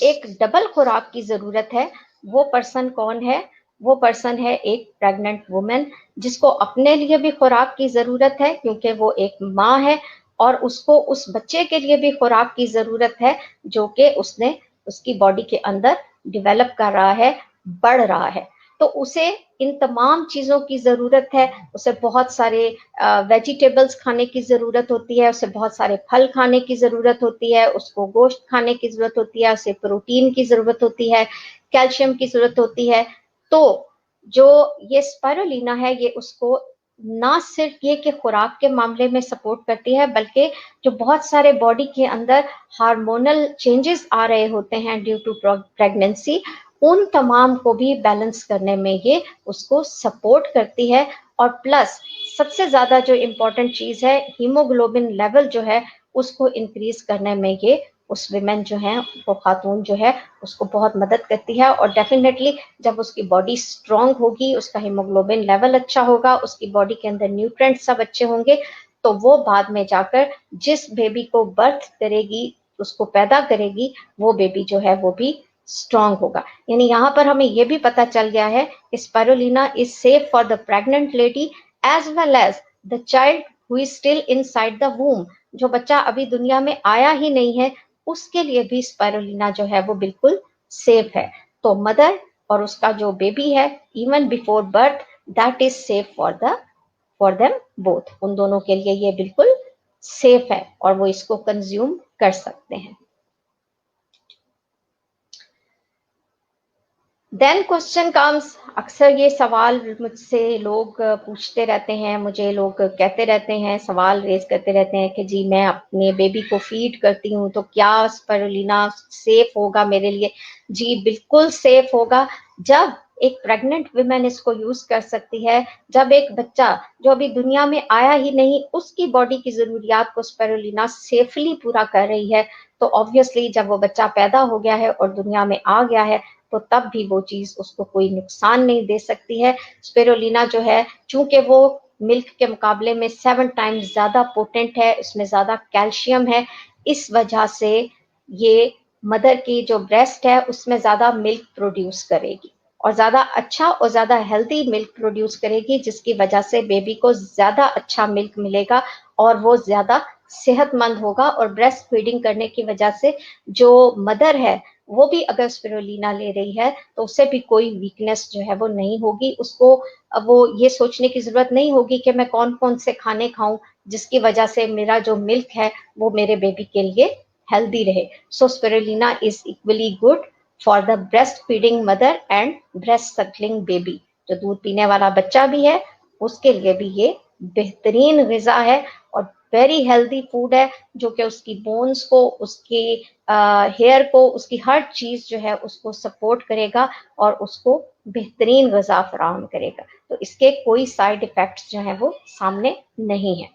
एक डबल खुराक की जरूरत है, वो पर्सन कौन है? वो पर्सन है एक प्रेग्नेंट वुमेन, जिसको अपने लिए भी खुराक की जरूरत है क्योंकि वो एक माँ है, और उसको उस बच्चे के लिए भी खुराक की जरूरत है जो कि उसने उसकी बॉडी के अंदर डेवलप कर रहा है, बढ़ रहा है। तो उसे इन तमाम चीजों की जरूरत है। उसे बहुत सारे वेजिटेबल्स खाने की जरूरत होती है, उसे बहुत सारे फल खाने की जरूरत होती है, उसको गोश्त खाने की जरूरत होती है, उसे प्रोटीन की जरूरत होती है, कैल्शियम की जरूरत होती है। तो जो ये स्पाइरुलिना है, ये उसको ना सिर्फ ये कि खुराक के मामले में सपोर्ट करती है, बल्कि जो बहुत सारे बॉडी के अंदर हार्मोनल चेंजेस आ रहे होते हैं ड्यू टू प्रेगनेंसी, उन तमाम को भी बैलेंस करने में ये उसको सपोर्ट करती है। और प्लस सबसे ज्यादा जो इम्पोर्टेंट चीज है, हीमोग्लोबिन लेवल जो है उसको इंक्रीज करने में ये उस विमेन जो है, वो खातून जो है, उसको बहुत मदद करती है। और डेफिनेटली जब उसकी बॉडी स्ट्रांग होगी, उसका हीमोग्लोबिन लेवल अच्छा होगा, उसकी बॉडी के अंदर न्यूट्रिएंट्स सब अच्छे होंगे, तो वो बाद में जाकर जिस बेबी को बर्थ करेगी, उसको पैदा करेगी, वो बेबी जो है वो भी स्ट्रांग होगा। यानी यहाँ पर हमें ये भी पता चल गया है कि spirulina is safe for the pregnant lady as well as the child who is still inside the womb. जो बच्चा अभी दुनिया में आया ही नहीं है, उसके लिए भी स्पाइरुलिना जो है वो बिल्कुल सेफ है। तो मदर और उसका जो बेबी है, even before birth, that is safe for them both. उन दोनों के लिए ये बिल्कुल सेफ है और वो इसको कंज्यूम कर सकते हैं। देन क्वेश्चन कम्स, अक्सर ये सवाल मुझसे लोग पूछते रहते हैं, मुझे लोग कहते रहते हैं, सवाल रेज करते रहते हैं कि जी मैं अपने बेबी को फीड करती हूँ तो क्या स्पाइरुलिना सेफ होगा मेरे लिए? जी बिल्कुल सेफ होगा। जब एक प्रेग्नेंट वुमेन इसको यूज कर सकती है, जब एक बच्चा जो अभी दुनिया में आया ही नहीं, उसकी बॉडी की जरूरियात को स्पाइरुलिना सेफली पूरा कर रही है, तो ऑब्वियसली जब वो बच्चा पैदा हो गया है और दुनिया में आ गया है, तो तब भी वो चीज उसको कोई नुकसान नहीं दे सकती है। स्पिरुलिना जो है, चूंकि वो मिल्क के मुकाबले में 7 टाइम्स ज्यादा पोटेंट है, उसमें ज्यादा कैल्शियम है, इस वजह से ये मदर की जो ब्रेस्ट है उसमें ज्यादा मिल्क प्रोड्यूस करेगी और ज्यादा अच्छा और ज्यादा हेल्दी मिल्क प्रोड्यूस करेगी, जिसकी वजह से बेबी को ज्यादा अच्छा मिल्क मिलेगा और वो ज्यादा सेहतमंद होगा। और ब्रेस्ट फीडिंग करने की वजह से जो मदर है, वो भी अगर स्पिरुलिना ले रही है तो उससे भी कोई वीकनेस जो है वो नहीं होगी। उसको वो ये सोचने की जरूरत नहीं होगी कि मैं कौन कौन से खाने खाऊं जिसकी वजह से मेरा जो मिल्क है वो मेरे बेबी के लिए हेल्दी रहे। So spirulina is equally good for the breast feeding mother and breast suckling baby. जो दूध पीने वाला बच्चा भी है, उसके लिए भी ये बेहतरीन ग़िज़ा है और वेरी हेल्दी फूड है, जो कि उसकी बोन्स को, उसकी हेयर को, उसकी हर चीज जो है उसको सपोर्ट करेगा और उसको बेहतरीन ग़िज़ा फराहम करेगा। तो इसके कोई साइड इफेक्ट्स जो है वो सामने नहीं है।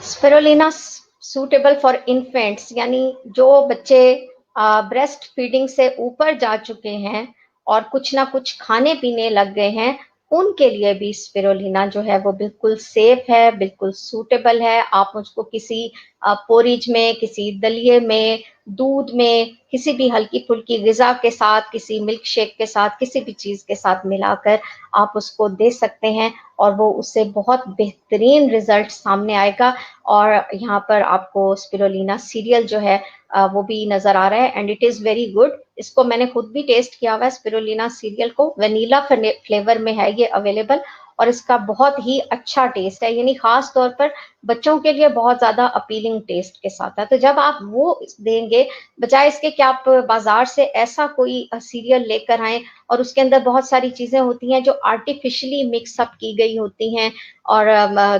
स्पिरुलिना सूटेबल फॉर इन्फेंट्स, यानी जो बच्चे ब्रेस्ट फीडिंग से ऊपर जा चुके हैं और कुछ ना कुछ खाने पीने लग गए हैं, उनके लिए भी स्पिरुलिना जो है वो बिल्कुल सेफ है, बिल्कुल सूटेबल है। आप उसको किसी पोरिज में, किसी दलिए में, दूध में, किसी भी हल्की फुल्की ग़िज़ा के साथ, किसी मिल्क शेक के साथ, किसी भी चीज के साथ मिलाकर आप उसको दे सकते हैं और वो उससे बहुत बेहतरीन रिजल्ट सामने आएगा। और यहाँ पर आपको स्पिरुलिना सीरियल जो है वो भी नजर आ रहा है and it is very good. इसको मैंने खुद भी टेस्ट किया हुआ है, स्पिरुलिना सीरियल को, वनीला फ्लेवर में है ये अवेलेबल और इसका बहुत ही अच्छा टेस्ट है, यानी खास तौर पर बच्चों के लिए बहुत ज्यादा अपीलिंग टेस्ट के साथ है। तो जब आप वो देंगे, बजाय इसके कि आप बाजार से ऐसा कोई सीरियल लेकर आए और उसके अंदर बहुत सारी चीजें होती हैं जो आर्टिफिशियली मिक्सअप की गई होती हैं और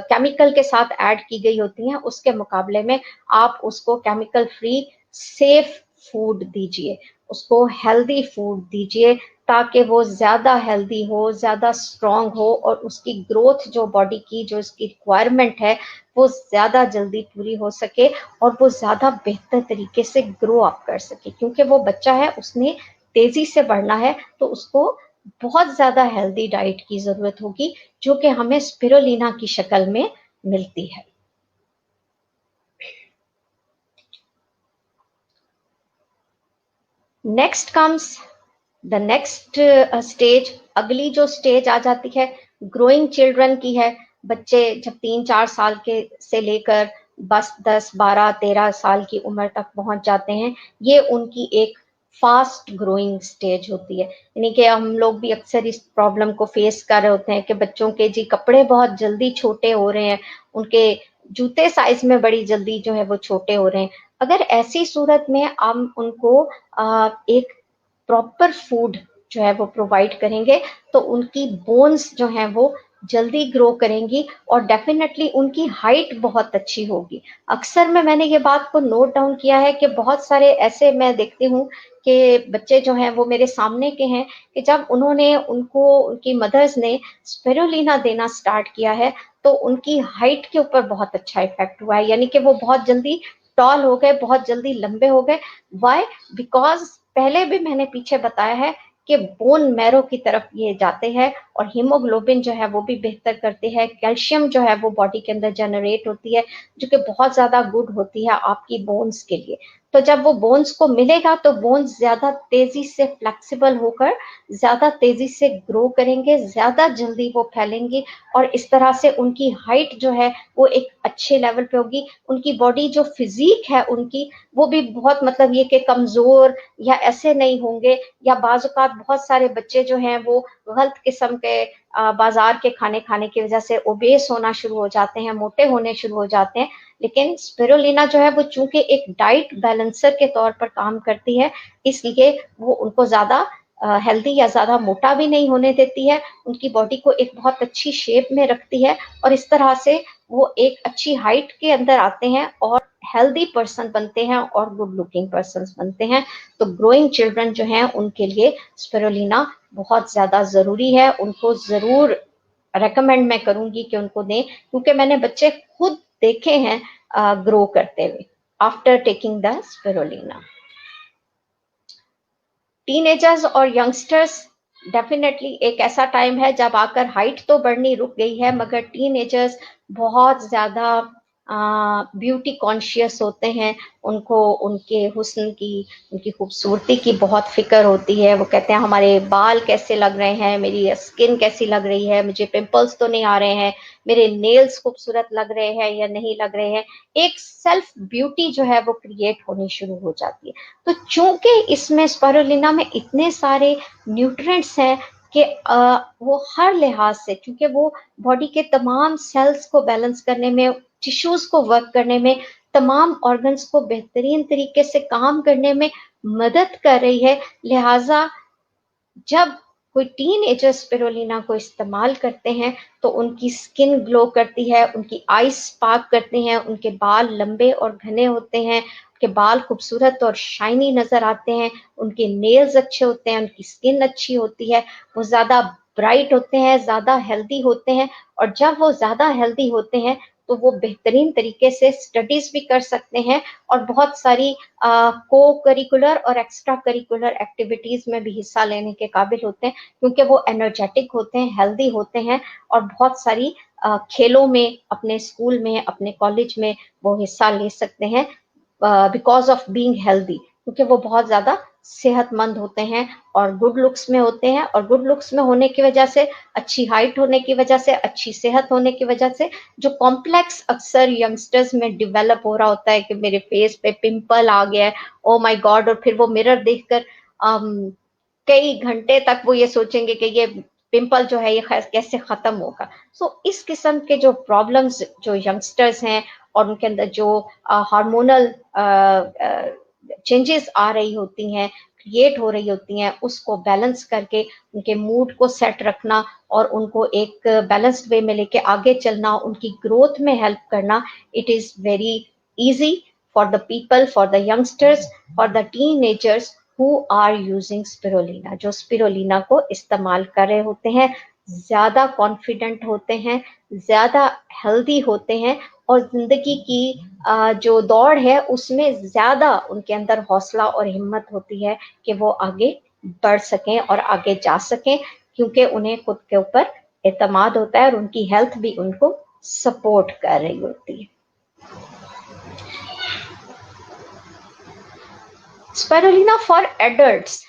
केमिकल के साथ ऐड की गई होती हैं, उसके मुकाबले में आप उसको केमिकल फ्री सेफ फूड दीजिए, उसको हेल्दी फूड दीजिए, ताकि वो ज़्यादा हेल्दी हो, ज़्यादा स्ट्रॉन्ग हो और उसकी ग्रोथ जो बॉडी की जो उसकी रिक्वायरमेंट है वो ज़्यादा जल्दी पूरी हो सके और वो ज़्यादा बेहतर तरीके से ग्रो अप कर सके, क्योंकि वो बच्चा है, उसने तेज़ी से बढ़ना है, तो उसको बहुत ज़्यादा हेल्दी डाइट की ज़रूरत होगी, जो कि हमें स्पिरुलिना की शक्ल में मिलती है। Next comes the next stage. अगली जो स्टेज आ जाती है ग्रोइंग चिल्ड्रन की है। बच्चे जब 3-4 साल के से लेकर 10, 10, 12, 13 साल की उम्र तक पहुंच जाते हैं, ये उनकी एक फास्ट ग्रोइंग स्टेज होती है। यानी कि हम लोग भी अक्सर इस प्रॉब्लम को फेस कर रहे होते हैं कि बच्चों के जी कपड़े बहुत जल्दी छोटे हो रहे हैं, उनके जूते साइज में बड़ी जल्दी जो है वो छोटे हो रहे हैं। अगर ऐसी सूरत में हम उनको एक प्रॉपर फूड जो है वो प्रोवाइड करेंगे, तो उनकी बोन्स जो हैं वो जल्दी ग्रो करेंगी और डेफिनेटली उनकी हाइट बहुत अच्छी होगी। अक्सर में मैंने ये बात को नोट डाउन किया है कि बहुत सारे ऐसे मैं देखती हूँ कि बच्चे जो हैं वो मेरे सामने के हैं कि जब उन्होंने उनको उनकी मदर्स ने स्पिरुलिना देना स्टार्ट किया है, तो उनकी हाइट के ऊपर बहुत अच्छा इफेक्ट हुआ है। यानी कि वो बहुत जल्दी टॉल हो गए, बहुत जल्दी लंबे हो गए। वाई? बिकॉज पहले भी मैंने पीछे बताया है कि बोन मैरो की तरफ ये जाते हैं और हीमोग्लोबिन जो है वो भी बेहतर करते हैं, कैल्शियम जो है वो बॉडी के अंदर जनरेट होती है, जो कि बहुत ज्यादा गुड होती है आपकी बोन्स के लिए। तो जब वो बोन्स को मिलेगा तो बोन्स ज्यादा तेजी से फ्लेक्सिबल होकर ज्यादा तेजी से ग्रो करेंगे, ज्यादा जल्दी वो फैलेंगे और इस तरह से उनकी हाइट जो है वो एक अच्छे लेवल पे होगी। उनकी बॉडी जो फिजिक है उनकी, वो भी बहुत मतलब ये कि कमजोर या ऐसे नहीं होंगे। या बाज़-औक़ात बहुत सारे बच्चे जो हैं वो गलत किस्म के बाजार के खाने खाने की वजह से ओबेस होना शुरू हो जाते हैं, मोटे होने शुरू हो जाते हैं। लेकिन स्पिरुलिना जो है वो चूंकि एक डाइट बैलेंसर के तौर पर काम करती है, इसलिए वो उनको ज्यादा हेल्दी या ज्यादा मोटा भी नहीं होने देती है, उनकी बॉडी को एक बहुत अच्छी शेप में रखती है और इस तरह से वो एक अच्छी हाइट के अंदर आते हैं और हेल्दी पर्सन बनते हैं और गुड लुकिंग पर्सन बनते हैं। तो ग्रोइंग चिल्ड्रन जो हैं उनके लिए स्पिरुलिना बहुत ज्यादा जरूरी है। उनको जरूर रेकमेंड मैं करूंगी कि उनको दें, क्योंकि मैंने बच्चे खुद देखे हैं ग्रो करते हुए after taking the spirulina. Teenagers और यंगस्टर्स डेफिनेटली एक ऐसा टाइम है जब आकर हाइट तो बढ़नी रुक गई है, मगर टीनेजर्स बहुत ज्यादा ब्यूटी कॉन्शियस होते हैं। उनको उनके हुस्न की, उनकी खूबसूरती की बहुत फिक्र होती है। वो कहते हैं हमारे बाल कैसे लग रहे हैं, मेरी स्किन कैसी लग रही है, मुझे पिंपल्स तो नहीं आ रहे हैं, मेरे नेल्स खूबसूरत लग रहे हैं या नहीं लग रहे हैं। एक सेल्फ ब्यूटी जो है वो क्रिएट होनी शुरू हो जाती है। तो चूंकि इसमें स्पिरुलिना में इतने सारे न्यूट्रिएंट्स हैं कि वो हर लिहाज से, क्योंकि वो बॉडी के तमाम सेल्स को बैलेंस करने में, टिश्यूज को वर्क करने में, तमाम ऑर्गन्स को बेहतरीन तरीके से काम करने में मदद कर रही है। लिहाजा जब कोई टीनेजर स्पिरुलिना को इस्तेमाल करते हैं तो उनकी स्किन ग्लो करती है, उनकी आईज स्पार्क करते हैं, उनके बाल लंबे और घने होते हैं, उनके बाल खूबसूरत और शाइनी नजर आते हैं, उनके नेल्स अच्छे होते हैं, उनकी स्किन अच्छी होती है, वो ज्यादा ब्राइट होते हैं, ज्यादा हेल्दी होते हैं। और जब वो ज्यादा हेल्दी होते हैं तो वो बेहतरीन तरीके से स्टडीज भी कर सकते हैं और बहुत सारी को करिकुलर और एक्स्ट्रा करिकुलर एक्टिविटीज में भी हिस्सा लेने के काबिल होते हैं, क्योंकि वो एनर्जेटिक होते हैं, हेल्दी होते हैं और बहुत सारी खेलों में, अपने स्कूल में, अपने कॉलेज में वो हिस्सा ले सकते हैं बिकॉज ऑफ बीइंग हेल्दी, क्योंकि वो बहुत ज्यादा सेहतमंद होते हैं और गुड लुक्स में होते हैं। और गुड लुक्स में होने की वजह से, अच्छी हाइट होने की वजह से, अच्छी सेहत होने की वजह से, जो कॉम्प्लेक्स अक्सर यंगस्टर्स में डेवलप हो रहा होता है कि मेरे फेस पे पिंपल आ गया है, ओ माय गॉड, और फिर वो मिरर देखकर कई घंटे तक वो ये सोचेंगे कि ये पिंपल जो है ये कैसे खत्म होगा। सो इस किस्म के जो प्रॉब्लम्स जो यंगस्टर्स हैं और उनके अंदर जो हार्मोनल चेंजेस आ रही होती हैं, क्रिएट हो रही होती हैं, उसको बैलेंस करके उनके मूड को सेट रखना और उनको एक बैलेंस्ड वे में लेके आगे चलना, उनकी ग्रोथ में हेल्प करना, it is very easy for the people, for the youngsters, for the teenagers who are using spirulina, जो स्पिरुलिना को इस्तेमाल कर रहे होते हैं, ज्यादा कॉन्फिडेंट होते हैं, ज्यादा हेल्दी होते हैं और जिंदगी की जो दौड़ है उसमें ज्यादा उनके अंदर हौसला और हिम्मत होती है कि वो आगे बढ़ सकें और आगे जा सकें, क्योंकि उन्हें खुद के ऊपर एतमाद होता है और उनकी हेल्थ भी उनको सपोर्ट कर रही होती है। स्पिरुलिना फॉर एडल्ट्स,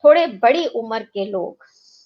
थोड़े बड़ी उम्र के लोग,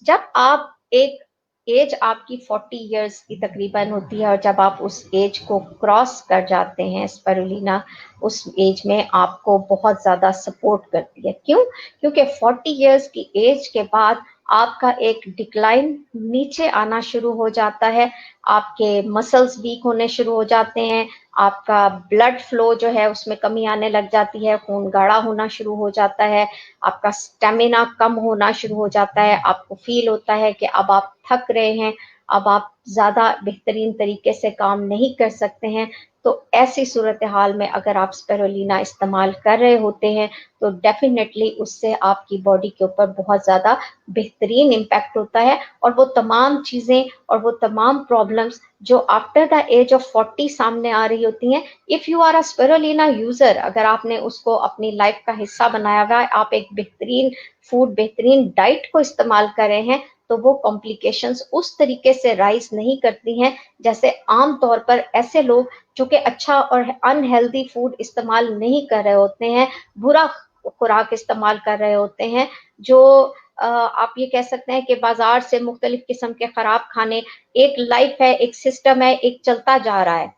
जब आप एक एज आपकी 40 इयर्स की तकरीबन होती है और जब आप उस एज को क्रॉस कर जाते हैं, स्पिरुलिना उस एज में आपको बहुत ज्यादा सपोर्ट करती है। क्यों? क्योंकि 40 इयर्स की एज के बाद आपका एक डिक्लाइन नीचे आना शुरू हो जाता है, आपके मसल्स वीक होने शुरू हो जाते हैं, आपका ब्लड फ्लो जो है उसमें कमी आने लग जाती है, खून गाढ़ा होना शुरू हो जाता है, आपका स्टेमिना कम होना शुरू हो जाता है, आपको फील होता है कि अब आप थक रहे हैं, अब आप ज्यादा बेहतरीन तरीके से काम नहीं कर सकते हैं। तो ऐसी सूरत हाल में अगर आप स्पिरुलिना इस्तेमाल कर रहे होते हैं तो डेफिनेटली उससे आपकी बॉडी के ऊपर बहुत ज्यादा बेहतरीन इम्पैक्ट होता है और वो तमाम चीजें और वो तमाम प्रॉब्लम्स जो आफ्टर द एज ऑफ 40 सामने आ रही होती हैं, if you are a spirulina user, अगर आपने उसको अपनी लाइफ का हिस्सा बनाया हुआ है, आप एक बेहतरीन फूड, बेहतरीन डाइट को इस्तेमाल कर रहे हैं, तो वो कॉम्प्लिकेशंस उस तरीके से राइज नहीं करती हैं जैसे आम तौर पर ऐसे लोग जो कि अच्छा और अनहेल्दी फूड इस्तेमाल नहीं कर रहे होते हैं, बुरा खुराक इस्तेमाल कर रहे होते हैं, जो आप ये कह सकते हैं कि बाजार से मुख्तलिफ किस्म के खराब खाने, एक लाइफ है, एक सिस्टम है, एक चलता जा रहा है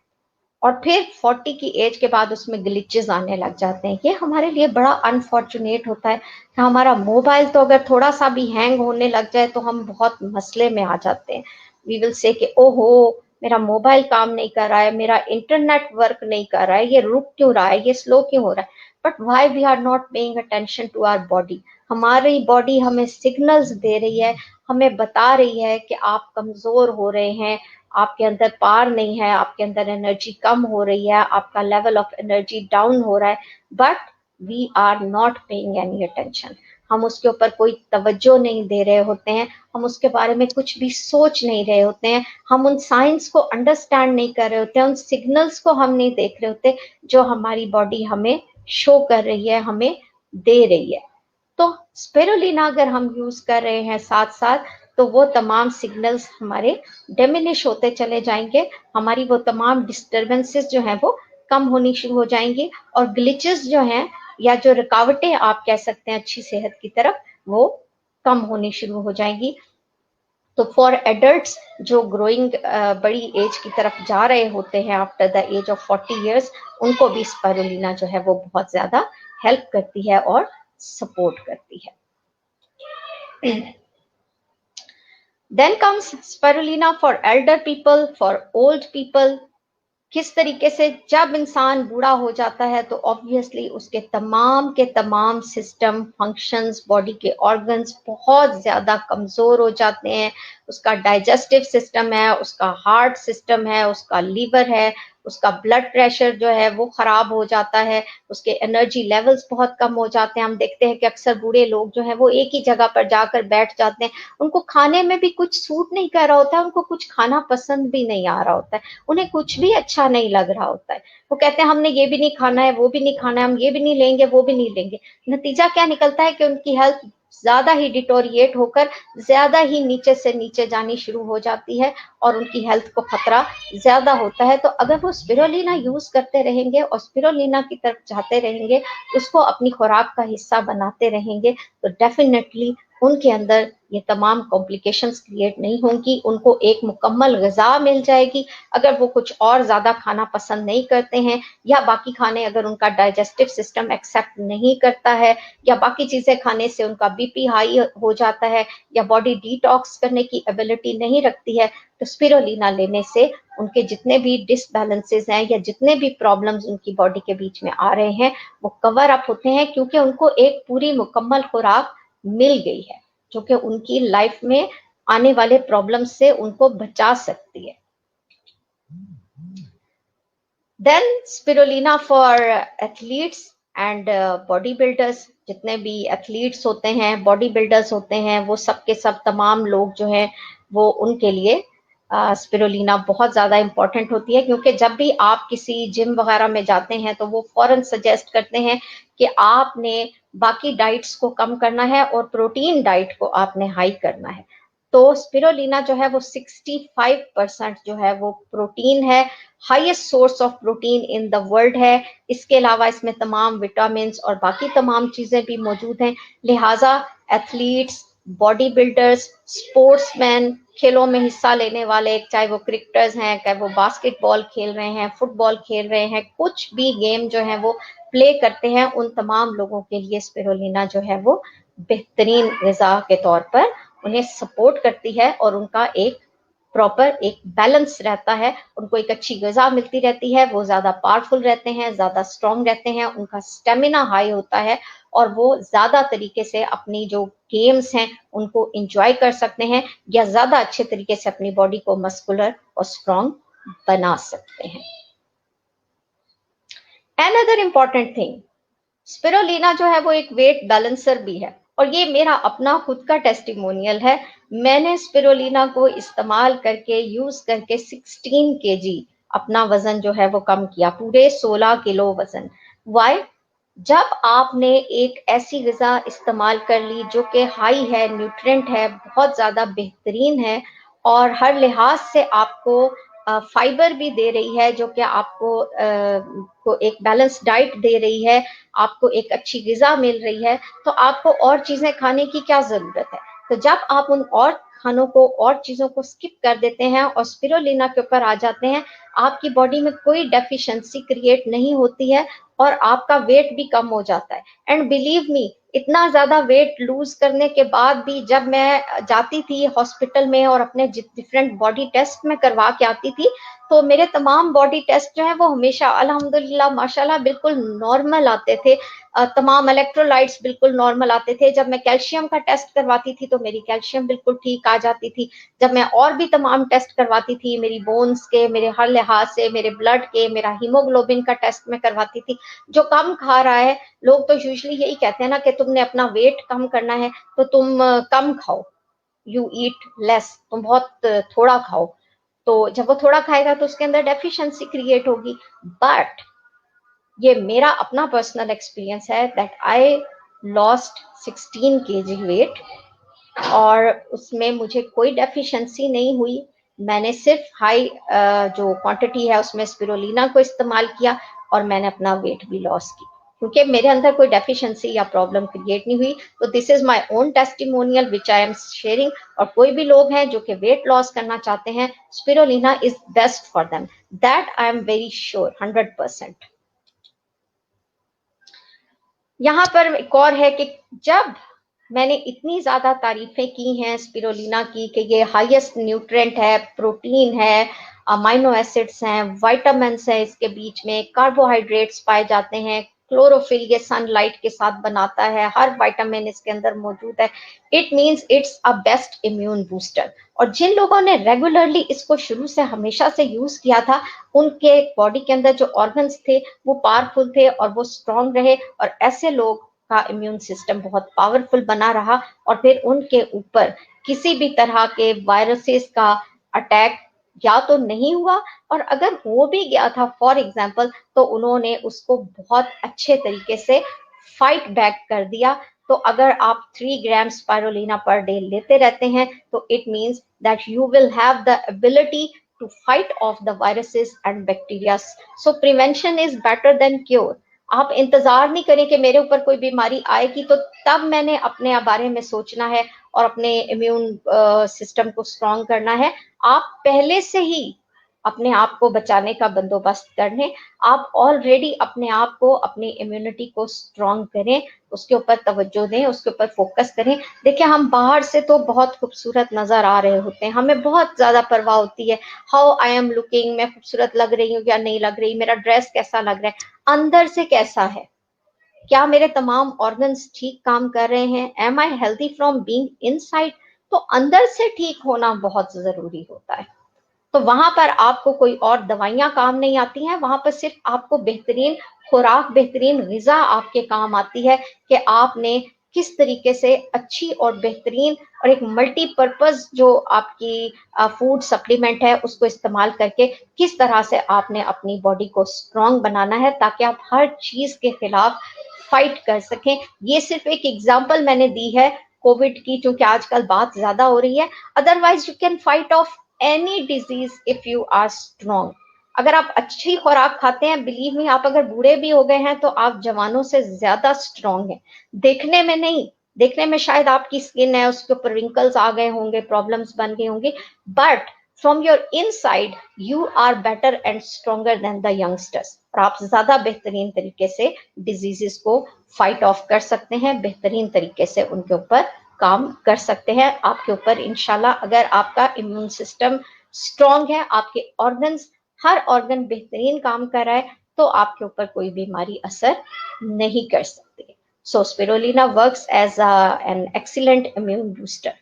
और फिर 40 की एज के बाद उसमें ग्लिचेस आने लग जाते हैं। ये हमारे लिए बड़ा अनफॉर्चुनेट होता है कि हमारा मोबाइल तो अगर थोड़ा सा भी हैंग होने लग जाए तो हम बहुत मसले में आ जाते हैं। वी विल से कि ओहो, मेरा मोबाइल काम नहीं कर रहा है, मेरा इंटरनेट वर्क नहीं कर रहा है, ये रुक क्यों रहा है, ये स्लो क्यों हो रहा है। But why we are not paying attention to our body. हमारी बॉडी हमें सिग्नल्स दे रही है, हमें बता रही है कि आप कमजोर हो रहे हैं, आपके अंदर पार नहीं है, आपके अंदर एनर्जी कम हो रही है, आपका लेवल ऑफ एनर्जी डाउन हो रहा है, but we are not paying any attention. हम उसके ऊपर कोई तवज्जो नहीं दे रहे होते हैं, हम उसके बारे में कुछ भी सोच नहीं रहे होते हैं, हम उन साइंस को अंडरस्टैंड नहीं कर रहे होते हैं, उन सिग्नल्स को हम नहीं देख रहे होते जो हमारी बॉडी हमें शो कर रही है, हमें दे रही है। तो स्पिरुलिना अगर हम यूज कर रहे हैं साथ साथ, तो वो तमाम सिग्नल्स हमारे डिमिनिश होते चले जाएंगे, हमारी वो तमाम डिस्टरबेंसेस जो हैं वो कम होनी शुरू हो जाएंगी और ग्लिचेस जो हैं या जो रुकावटें आप कह सकते हैं अच्छी सेहत की तरफ, वो कम होनी शुरू हो जाएंगी। तो फॉर एडल्ट्स जो ग्रोइंग बड़ी एज की तरफ जा रहे होते हैं after the age of 40 years, उनको भी स्पिरुलिना जो है वो बहुत ज्यादा हेल्प करती है और सपोर्ट करती है। Then comes spirulina for elder people, for old people. किस तरीके से जब इंसान बूढ़ा हो जाता है तो ऑब्वियसली उसके तमाम के तमाम सिस्टम, फंक्शंस, बॉडी के ऑर्गन्स बहुत ज्यादा कमजोर हो जाते हैं। उसका डाइजेस्टिव सिस्टम है, उसका हार्ट सिस्टम है, उसका लीवर है, उसका ब्लड प्रेशर जो है वो खराब हो जाता है, उसके एनर्जी लेवल्स बहुत कम हो जाते हैं। हम देखते हैं कि अक्सर बूढ़े लोग जो है वो एक ही जगह पर जाकर बैठ जाते हैं, उनको खाने में भी कुछ सूट नहीं कर रहा होता है, उनको कुछ खाना पसंद भी नहीं आ रहा होता है, उन्हें कुछ भी अच्छा नहीं लग रहा होता है। वो कहते हैं हमने ये भी नहीं खाना है, वो भी नहीं खाना है, हम ये भी नहीं लेंगे, वो भी नहीं लेंगे। नतीजा क्या निकलता है कि उनकी हेल्थ ज्यादा ही डिटोरिएट होकर ज्यादा ही नीचे से नीचे जानी शुरू हो जाती है और उनकी हेल्थ को खतरा ज्यादा होता है। तो अगर वो स्पिरुलिना यूज करते रहेंगे और स्पिरुलिना की तरफ जाते रहेंगे, उसको अपनी खुराक का हिस्सा बनाते रहेंगे, तो डेफिनेटली उनके अंदर ये तमाम कॉम्प्लिकेशंस क्रिएट नहीं होंगी, उनको एक मुकम्मल ग़िज़ा मिल जाएगी। अगर वो कुछ और ज़्यादा खाना पसंद नहीं करते हैं या बाकी खाने अगर उनका डाइजेस्टिव सिस्टम एक्सेप्ट नहीं करता है या बाकी चीज़ें खाने से उनका बीपी हाई हो जाता है या बॉडी डिटॉक्स करने की एबिलिटी नहीं रखती है, तो स्पिरुलिना लेने से उनके जितने भी डिसबैलेंसेस हैं या जितने भी प्रॉब्लम्स उनकी बॉडी के बीच में आ रहे हैं वो कवर अप होते हैं, क्योंकि उनको एक पूरी मुकम्मल खुराक मिल गई है जो कि उनकी लाइफ में आने वाले प्रॉब्लम से उनको बचा सकती है। Then spirulina for athletes and body builders, जितने भी एथलीट्स होते हैं, बॉडी बिल्डर्स होते हैं, वो सब के सब तमाम लोग जो हैं वो उनके लिए स्पिरुलिना बहुत ज़्यादा इम्पोर्टेंट होती है, क्योंकि जब भी आप किसी जिम वगैरह में जाते हैं तो वो फौरन सजेस्ट करते हैं कि आपने बाकी डाइट्स को कम करना है और प्रोटीन डाइट को आपने हाई करना है। तो स्पिरुलिना जो है वो 65% जो है वो प्रोटीन है, highest source of protein in the world है। इसके अलावा इसमें तमाम विटामिन और बाकी तमाम चीजें भी मौजूद हैं। लिहाजा एथलीट्स, बॉडी बिल्डर्स, स्पोर्ट्समैन, खेलों में हिस्सा लेने वाले, चाहे वो क्रिकेटर्स हैं, चाहे वो बास्केटबॉल खेल रहे हैं, फुटबॉल खेल रहे हैं, कुछ भी गेम जो है वो प्ले करते हैं, उन तमाम लोगों के लिए स्पिरुलिना जो है वो बेहतरीन ग़िज़ा के तौर पर उन्हें सपोर्ट करती है और उनका एक प्रॉपर एक बैलेंस रहता है, उनको एक अच्छी ग़िज़ा मिलती रहती है, वो ज़्यादा पावरफुल रहते हैं, ज़्यादा स्ट्रॉन्ग रहते हैं, उनका स्टेमिना हाई होता है और वो ज़्यादा तरीके से अपनी जो गेम्स हैं उनको एंजॉय कर सकते हैं या ज़्यादा अच्छे तरीके से अपनी बॉडी को मस्कुलर और स्ट्रॉन्ग बना सकते हैं। Another important thing, स्पिरुलिना जो है वो एक वेट बैलेंसर भी है और ये मेरा अपना खुद का टेस्टिमोनियल है। मैंने स्पिरुलिना को इस्तेमाल करके यूज करके 16 केजी अपना वजन जो है वो कम किया, पूरे 16 किलो वजन। वाई? जब आपने एक ऐसी ग़िज़ा इस्तेमाल कर ली जो कि हाई है, न्यूट्रिएंट है, बहुत ज़्यादा बेहतरीन है और हर लिहाज से आपको फाइबर भी दे रही है, जो कि आपको को एक बैलेंस डाइट दे रही है, आपको एक अच्छी ग़िज़ा मिल रही है, तो आपको और चीज़ें खाने की क्या ज़रूरत है? तो जब आप उन और खानों को और चीज़ों को स्किप कर देते हैं और स्पिरुलिना के ऊपर आ जाते हैं, आपकी बॉडी में कोई डेफिशिएंसी क्रिएट नहीं होती है और आपका वेट भी कम हो जाता है। एंड बिलीव मी, इतना ज़्यादा वेट लूज़ करने के बाद भी जब मैं जाती थी हॉस्पिटल में और अपने डिफरेंट बॉडी टेस्ट में करवा के आती थी, तो मेरे तमाम बॉडी टेस्ट जो है वो हमेशा अल्हम्दुलिल्लाह माशाल्लाह बिल्कुल नॉर्मल आते थे। तमाम इलेक्ट्रोलाइट्स बिल्कुल नॉर्मल आते थे। जब मैं कैल्शियम का टेस्ट करवाती थी तो मेरी कैल्शियम बिल्कुल ठीक आ जाती थी। जब मैं और भी तमाम टेस्ट करवाती थी, मेरी बोन्स के, मेरे हर लिहाज से, मेरे ब्लड के, मेरा हीमोग्लोबिन का टेस्ट मैं करवाती थी। जो कम खा रहा है, लोग तो यूजुअली यही कहते हैं ना कि तुमने अपना वेट कम करना है तो तुम कम खाओ, यू ईट लेस, तुम बहुत थोड़ा खाओ। तो जब वो थोड़ा खाएगा तो उसके अंदर डेफिशिएंसी क्रिएट होगी। बट ये मेरा अपना पर्सनल एक्सपीरियंस है that I lost 16 KG weight और उसमें मुझे कोई डेफिशिएंसी नहीं हुई। मैंने सिर्फ हाई जो क्वांटिटी है उसमें स्पिरुलिना को इस्तेमाल किया और मैंने अपना वेट भी लॉस की, क्योंकि मेरे अंदर कोई डेफिशिएंसी या प्रॉब्लम क्रिएट नहीं हुई। तो this is my own testimonial which I am sharing. और कोई भी लोग हैं जो कि वेट लॉस करना चाहते हैं, spirulina is best for them, that I am very sure 100%। यहाँ पर एक और है कि जब मैंने इतनी ज़्यादा तारीफ़ें की हैं स्पिरुलिना की कि ये हाईएस्ट न्यूट्रिएंट है, प्रोटीन है, अमाइनो एसिड्स हैं, विटामिन्स हैं, इसके बीच में कार्बोहाइड्रेट्स पाए जाते हैं, क्लोरोफिल ये सनलाइट के साथ बनाता है, हर विटामिन इसके अंदर मौजूद है। It means it's a best immune booster. और जिन लोगों ने रेगुलरली इसको शुरू से हमेशा से यूज़ किया था, उनके बॉडी के अंदर जो ऑर्गन्स थे वो पावरफुल थे और वो स्ट्रॉन्ग रहे और ऐसे लोग का इम्यून सिस्टम बहुत पावरफुल बना रहा और फिर उनके ऊपर किसी भी तरह के वायरसेस का अटैक या तो नहीं हुआ, और अगर हो भी गया था फॉर एग्जाम्पल, तो उन्होंने उसको बहुत अच्छे तरीके से फाइट बैक कर दिया। तो अगर आप 3 ग्राम स्पाइरुलिना पर डे लेते रहते हैं तो it means that you will have the ability to fight off the viruses and bacteria. So prevention is better than cure. आप इंतजार नहीं करें कि मेरे ऊपर कोई बीमारी आएगी तो तब मैंने अपने बारे में सोचना है और अपने इम्यून सिस्टम को स्ट्रॉन्ग करना है। आप पहले से ही अपने आप को बचाने का बंदोबस्त कर लें। आप ऑलरेडी अपने आप को, अपनी इम्यूनिटी को स्ट्रॉन्ग करें, उसके ऊपर तवज्जो दें, उसके ऊपर फोकस करें। देखिए, हम बाहर से तो बहुत खूबसूरत नजर आ रहे होते हैं, हमें बहुत ज्यादा परवाह होती है, हाउ आई एम लुकिंग, मैं खूबसूरत लग रही हूँ या नहीं लग रही, मेरा ड्रेस कैसा लग रहा है, अंदर से कैसा है, क्या मेरे तमाम ऑर्गन्स ठीक काम कर रहे हैं, am I healthy from being inside. तो अंदर से ठीक होना बहुत जरूरी होता है। तो वहां पर आपको कोई और दवाइयां काम नहीं आती हैं, वहां पर सिर्फ आपको बेहतरीन खुराक, बेहतरीन ग़िज़ा आपके काम आती है कि आपने किस तरीके से अच्छी और बेहतरीन और एक मल्टीपर्पज जो आपकी फूड सप्लीमेंट है उसको इस्तेमाल करके किस तरह से आपने अपनी बॉडी को स्ट्रांग बनाना है ताकि आप हर चीज के खिलाफ फाइट कर सकें। ये सिर्फ एक एग्जांपल मैंने दी है कोविड की, क्योंकि आजकल बात ज्यादा हो रही है। Otherwise you can fight off any disease if you are strong. अगर आप अच्छी खुराक खाते हैं, बिलीव मी, आप अगर बूढ़े भी हो गए हैं तो आप जवानों से ज्यादा स्ट्रांग हैं। देखने में नहीं, देखने में शायद आपकी स्किन है उसके ऊपर रिंकल्स आ गए होंगे, प्रॉब्लम्स बन गई होंगी, but from your inside you are better and stronger than the youngsters. और आप ज्यादा बेहतरीन तरीके से डिजीजेस को फाइट ऑफ कर सकते हैं, बेहतरीन तरीके से उनके ऊपर काम कर सकते हैं। आपके ऊपर इंशाल्लाह, अगर आपका इम्यून सिस्टम स्ट्रांग है, आपके ऑर्गन्स, हर ऑर्गन बेहतरीन काम कर रहा है, तो आपके ऊपर कोई बीमारी असर नहीं कर सकती। So spirulina works as an excellent immune booster.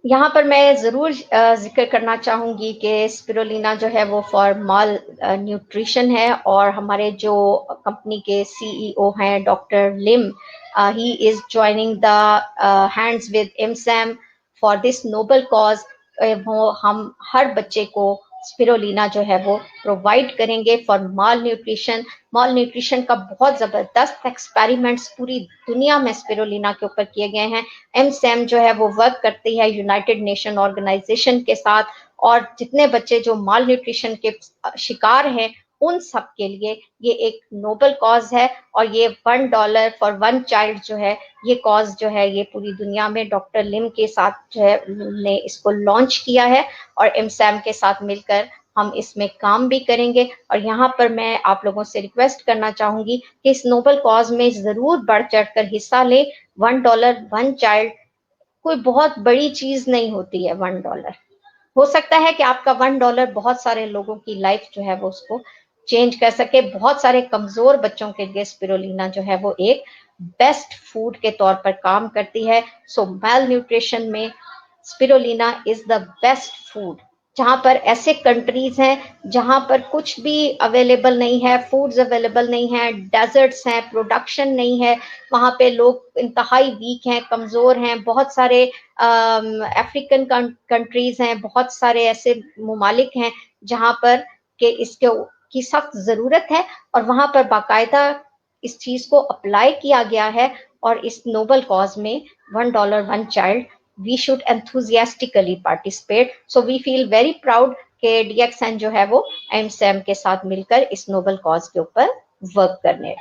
यहाँ पर मैं जरूर जिक्र करना चाहूंगी कि स्पिरुलिना जो है वो फॉर माल न्यूट्रिशन है, और हमारे जो कंपनी के सीईओ हैं doctor Lim, he is joining the hands with MSAM for this noble cause. वो हम हर बच्चे को स्पिरुलिना जो है वो प्रोवाइड करेंगे for mall nutrition. Mall nutrition का बहुत जबरदस्त एक्सपेरिमेंट्स पूरी दुनिया में स्पिरुलिना के ऊपर किए गए हैं। एमसैम जो है वो वर्क करती है यूनाइटेड नेशन ऑर्गेनाइजेशन के साथ, और जितने बच्चे जो माल न्यूट्रिशन के शिकार हैं उन सब के लिए ये एक नोबल कॉज है। और ये $1 फॉर 1 चाइल्ड जो है, ये कॉज जो है ये पूरी दुनिया में डॉक्टर लिम के साथ जो है ने इसको लॉन्च किया है, और एमसैम के साथ मिलकर हम इसमें काम भी करेंगे। और यहाँ पर मैं आप लोगों से रिक्वेस्ट करना चाहूंगी कि इस नोबल कॉज में जरूर बढ़ चढ़कर हिस्सा लें। $1 1 चाइल्ड कोई बहुत बड़ी चीज नहीं होती है। $1 हो सकता है कि आपका $1 बहुत सारे लोगों की लाइफ जो है वो उसको चेंज कर सके। बहुत सारे कमजोर बच्चों के लिए स्पिरुलिना जो है वो एक बेस्ट फूड के तौर पर काम करती है। सो मेल न्यूट्रिशन में spirulina is the best food. जहां पर ऐसे कंट्रीज हैं जहां पर कुछ भी अवेलेबल नहीं है, फूड्स अवेलेबल नहीं है, डेजर्ट्स हैं, प्रोडक्शन नहीं है, वहां पे लोग इंतहाई वीक हैं, कमजोर हैं। बहुत सारे अफ्रीकन कंट्रीज हैं, बहुत सारे ऐसे ममालिक हैं जहां पर के इसके की सख्त जरूरत है, और वहां पर बाकायदा इस चीज को अप्लाई किया गया है। और इस नोबल कॉज में $1 1 child we should enthusiastically participate. So we feel very proud कि DXN जो है वो एमसैम के साथ मिलकर इस नोबल कॉज के ऊपर वर्क करने।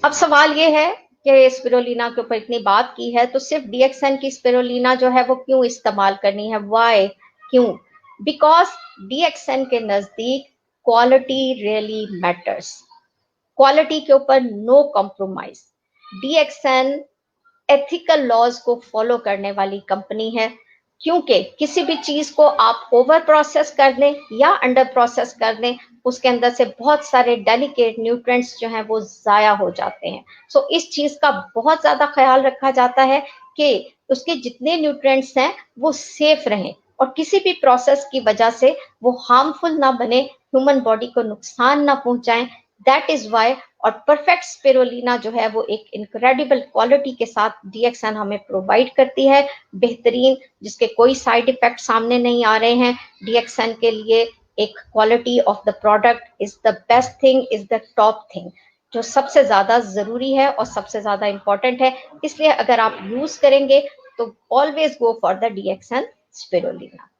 अब सवाल ये है कि स्पिरुलिना के ऊपर इतनी बात की है तो सिर्फ DXN की स्पिरुलिना जो है वो क्यों इस्तेमाल करनी है? वाई, क्यों? बिकॉज DXN के नजदीक क्वालिटी रियली मैटर्स। क्वालिटी के ऊपर no compromise. DXN ethical laws को फॉलो करने वाली कंपनी है, क्योंकि किसी भी चीज को आप ओवर प्रोसेस कर दें या अंडर प्रोसेस कर दें, उसके अंदर से बहुत सारे डेलिकेट न्यूट्रिएंट्स जो हैं वो जाया हो जाते हैं। सो इस चीज का बहुत ज्यादा ख्याल रखा जाता है कि उसके जितने न्यूट्रिएंट्स हैं वो सेफ रहें और किसी भी प्रोसेस की वजह से वो हार्मफुल ना बने, ह्यूमन बॉडी को नुकसान ना पहुंचाएं। That is why. और परफेक्ट स्पिरुलिना जो है वो एक इनक्रेडिबल क्वालिटी के साथ DXN हमें प्रोवाइड करती है, बेहतरीन, जिसके कोई साइड इफेक्ट सामने नहीं आ रहे हैं। DXN के लिए एक quality of the product is the best thing, is the top thing, जो सबसे ज्यादा जरूरी है और सबसे ज्यादा इंपॉर्टेंट है। इसलिए अगर आप यूज करेंगे तो always go for the DXN spirulina.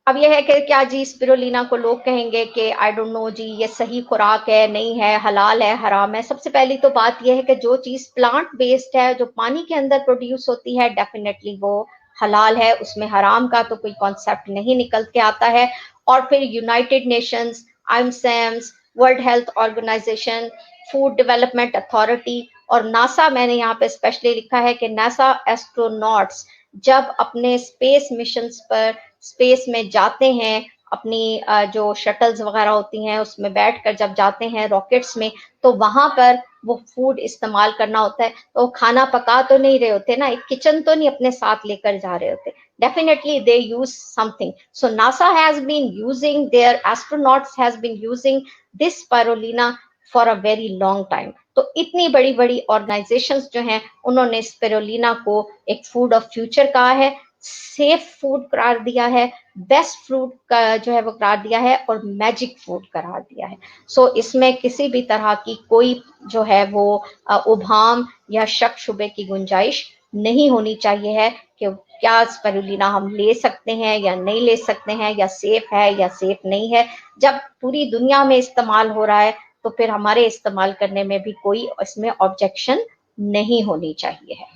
अब यह है कि क्या जी स्पिरुलिना को लोग कहेंगे कि आई डोंट नो जी ये सही खुराक है, नहीं है, हलाल है, हराम है। सबसे पहली तो बात यह है कि जो चीज प्लांट बेस्ड है, जो पानी के अंदर प्रोड्यूस होती है, डेफिनेटली वो हलाल है, उसमें हराम का तो कोई कॉन्सेप्ट नहीं निकल के आता है। और फिर United Nations, IMSAMs, World Health Organization, food development authority और नासा, मैंने यहाँ पे स्पेशली लिखा है कि नासा एस्ट्रोनॉट्स जब अपने स्पेस मिशंस पर स्पेस में जाते हैं, अपनी जो शटल्स वगैरह होती हैं उसमें बैठकर जब जाते हैं रॉकेट्स में, तो वहां पर वो फूड इस्तेमाल करना होता है। तो वो खाना पका तो नहीं रहे होते ना, एक किचन तो नहीं अपने साथ लेकर जा रहे होते, definitely they use something. So NASA has been using, their astronauts has been using this spirulina for a very long time. तो इतनी बड़ी बड़ी ऑर्गेनाइजेशंस जो हैं उन्होंने स्पिरुलिना को एक फूड ऑफ फ्यूचर कहा है, सेफ फूड करार दिया है, बेस्ट फूड का जो है वो करार दिया है, और मैजिक फूड करार दिया है। सो इसमें किसी भी तरह की कोई जो है वो उभाम या शक शुबे की गुंजाइश नहीं होनी चाहिए है कि क्या स्पिरुलिना हम ले सकते हैं या नहीं ले सकते हैं, या सेफ है या सेफ नहीं है। जब पूरी दुनिया में इस्तेमाल हो रहा है तो फिर हमारे इस्तेमाल करने में भी कोई इसमें ऑब्जेक्शन नहीं होनी चाहिए है।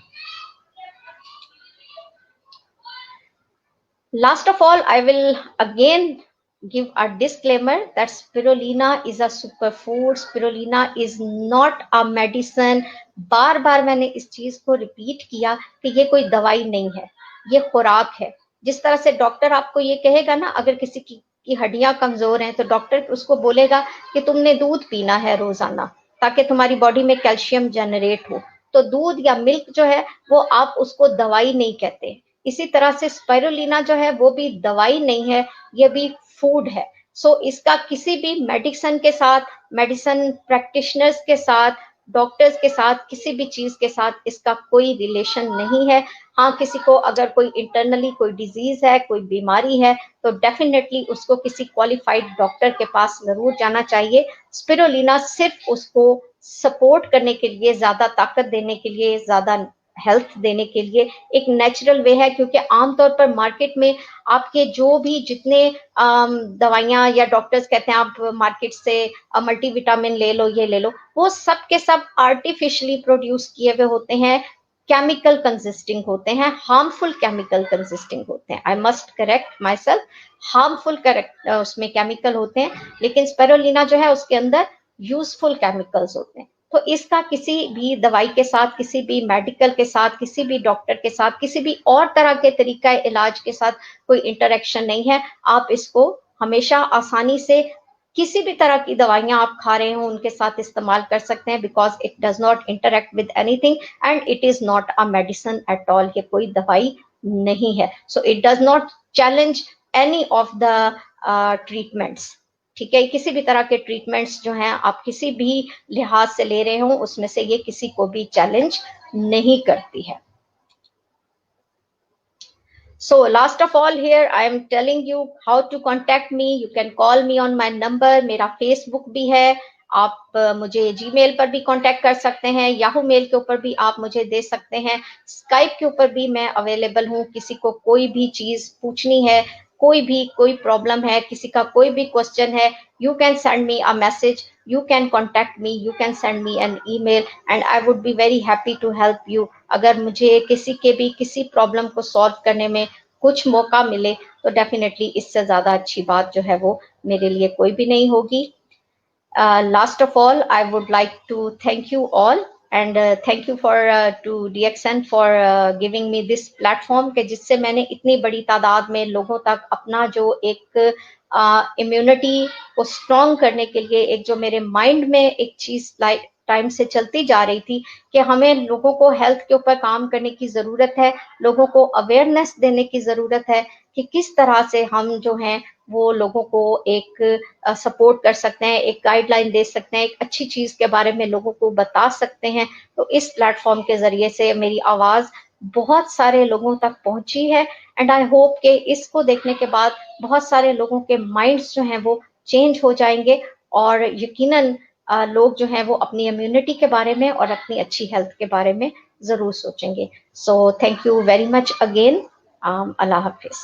Last of all, I will again give a disclaimer that spirulina is a superfood. Spirulina is not a medicine. बार बार मैंने इस चीज को रिपीट किया कि ये कोई दवाई नहीं है, ये खुराक है। जिस तरह से डॉक्टर आपको ये कहेगा ना, अगर किसी की हड्डियां कमजोर हैं तो डॉक्टर उसको बोलेगा कि तुमने दूध पीना है रोजाना ताकि तुम्हारी बॉडी में कैल्शियम जनरेट हो। तो दूध या मिल्क जो है वो आप उसको दवाई नहीं कहते। इसी तरह से स्पाइरुलिना जो है वो भी दवाई नहीं है, ये भी फूड है। सो इसका किसी भी मेडिसिन के साथ, मेडिसिन प्रैक्टिशनर्स के साथ, डॉक्टर्स के साथ, किसी भी चीज के साथ इसका कोई रिलेशन नहीं है। हाँ, किसी को अगर कोई इंटरनली कोई डिजीज है, कोई बीमारी है, तो डेफिनेटली उसको किसी क्वालिफाइड डॉक्टर के पास जरूर जाना चाहिए। स्पिरुलिना सिर्फ उसको सपोर्ट करने के लिए, ज्यादा ताकत देने के लिए, ज्यादा हेल्थ देने के लिए एक नेचुरल वे है, क्योंकि आमतौर पर मार्केट में आपके जो भी जितने दवाइयां या डॉक्टर्स कहते हैं आप मार्केट से मल्टीविटामिन ले लो, ये ले लो, वो सब के सब आर्टिफिशियली प्रोड्यूस किए हुए होते हैं, केमिकल कंसिस्टिंग होते हैं, हार्मफुल केमिकल कंसिस्टिंग होते हैं। I must correct my self, harmful correct उसमें केमिकल होते हैं, लेकिन स्पिरुलिना जो है उसके अंदर यूजफुल केमिकल्स होते हैं। तो इसका किसी भी दवाई के साथ, किसी भी मेडिकल के साथ, किसी भी डॉक्टर के साथ, किसी भी और तरह के तरीका इलाज के साथ कोई इंटरेक्शन नहीं है। आप इसको हमेशा आसानी से किसी भी तरह की दवाइयां आप खा रहे हो उनके साथ इस्तेमाल कर सकते हैं, because it does not interact with anything and it is not a medicine at all. ये कोई दवाई नहीं है। So it does not challenge any of the treatments. ठीक है, किसी भी तरह के ट्रीटमेंट्स जो हैं आप किसी भी लिहाज से ले रहे हो उसमें से ये किसी को भी चैलेंज नहीं करती है। So last of all here I am telling you how to contact me. You can call me on my number. मेरा Facebook भी है, आप मुझे जीमेल पर भी कांटेक्ट कर सकते हैं, याहू मेल के ऊपर भी आप मुझे दे सकते हैं, स्काइप के ऊपर भी मैं अवेलेबल हूँ। किसी को कोई भी चीज पूछनी है, कोई प्रॉब्लम है, किसी का कोई भी क्वेश्चन है, you can send me a message, you can contact me, you can send me an email and I would be very happy to help you. अगर मुझे किसी के भी किसी प्रॉब्लम को सॉल्व करने में कुछ मौका मिले तो डेफिनेटली इससे ज्यादा अच्छी बात जो है वो मेरे लिए कोई भी नहीं होगी। Last of all, I would like to thank you all and thank you for to DXN for giving me this platform के जिससे मैंने इतनी बड़ी तादाद में लोगों तक अपना जो एक इम्यूनिटी को स्ट्रॉन्ग करने के लिए, एक जो मेरे माइंड में एक चीज टाइम से चलती जा रही थी कि हमें लोगों को हेल्थ के ऊपर काम करने की जरूरत है, लोगों को अवेयरनेस देने की जरूरत है कि किस तरह से हम जो हैं वो लोगों को एक सपोर्ट कर सकते हैं, एक गाइडलाइन दे सकते हैं, एक अच्छी चीज के बारे में लोगों को बता सकते हैं। तो इस प्लेटफॉर्म के जरिए से मेरी आवाज बहुत सारे लोगों तक पहुंची है एंड आई होप कि इसको देखने के बाद बहुत सारे लोगों के माइंड्स जो हैं वो चेंज हो जाएंगे और यकीनन लोग जो हैं वो अपनी इम्यूनिटी के बारे में और अपनी अच्छी हेल्थ के बारे में जरूर सोचेंगे। So thank you very much again. Allah Hafiz.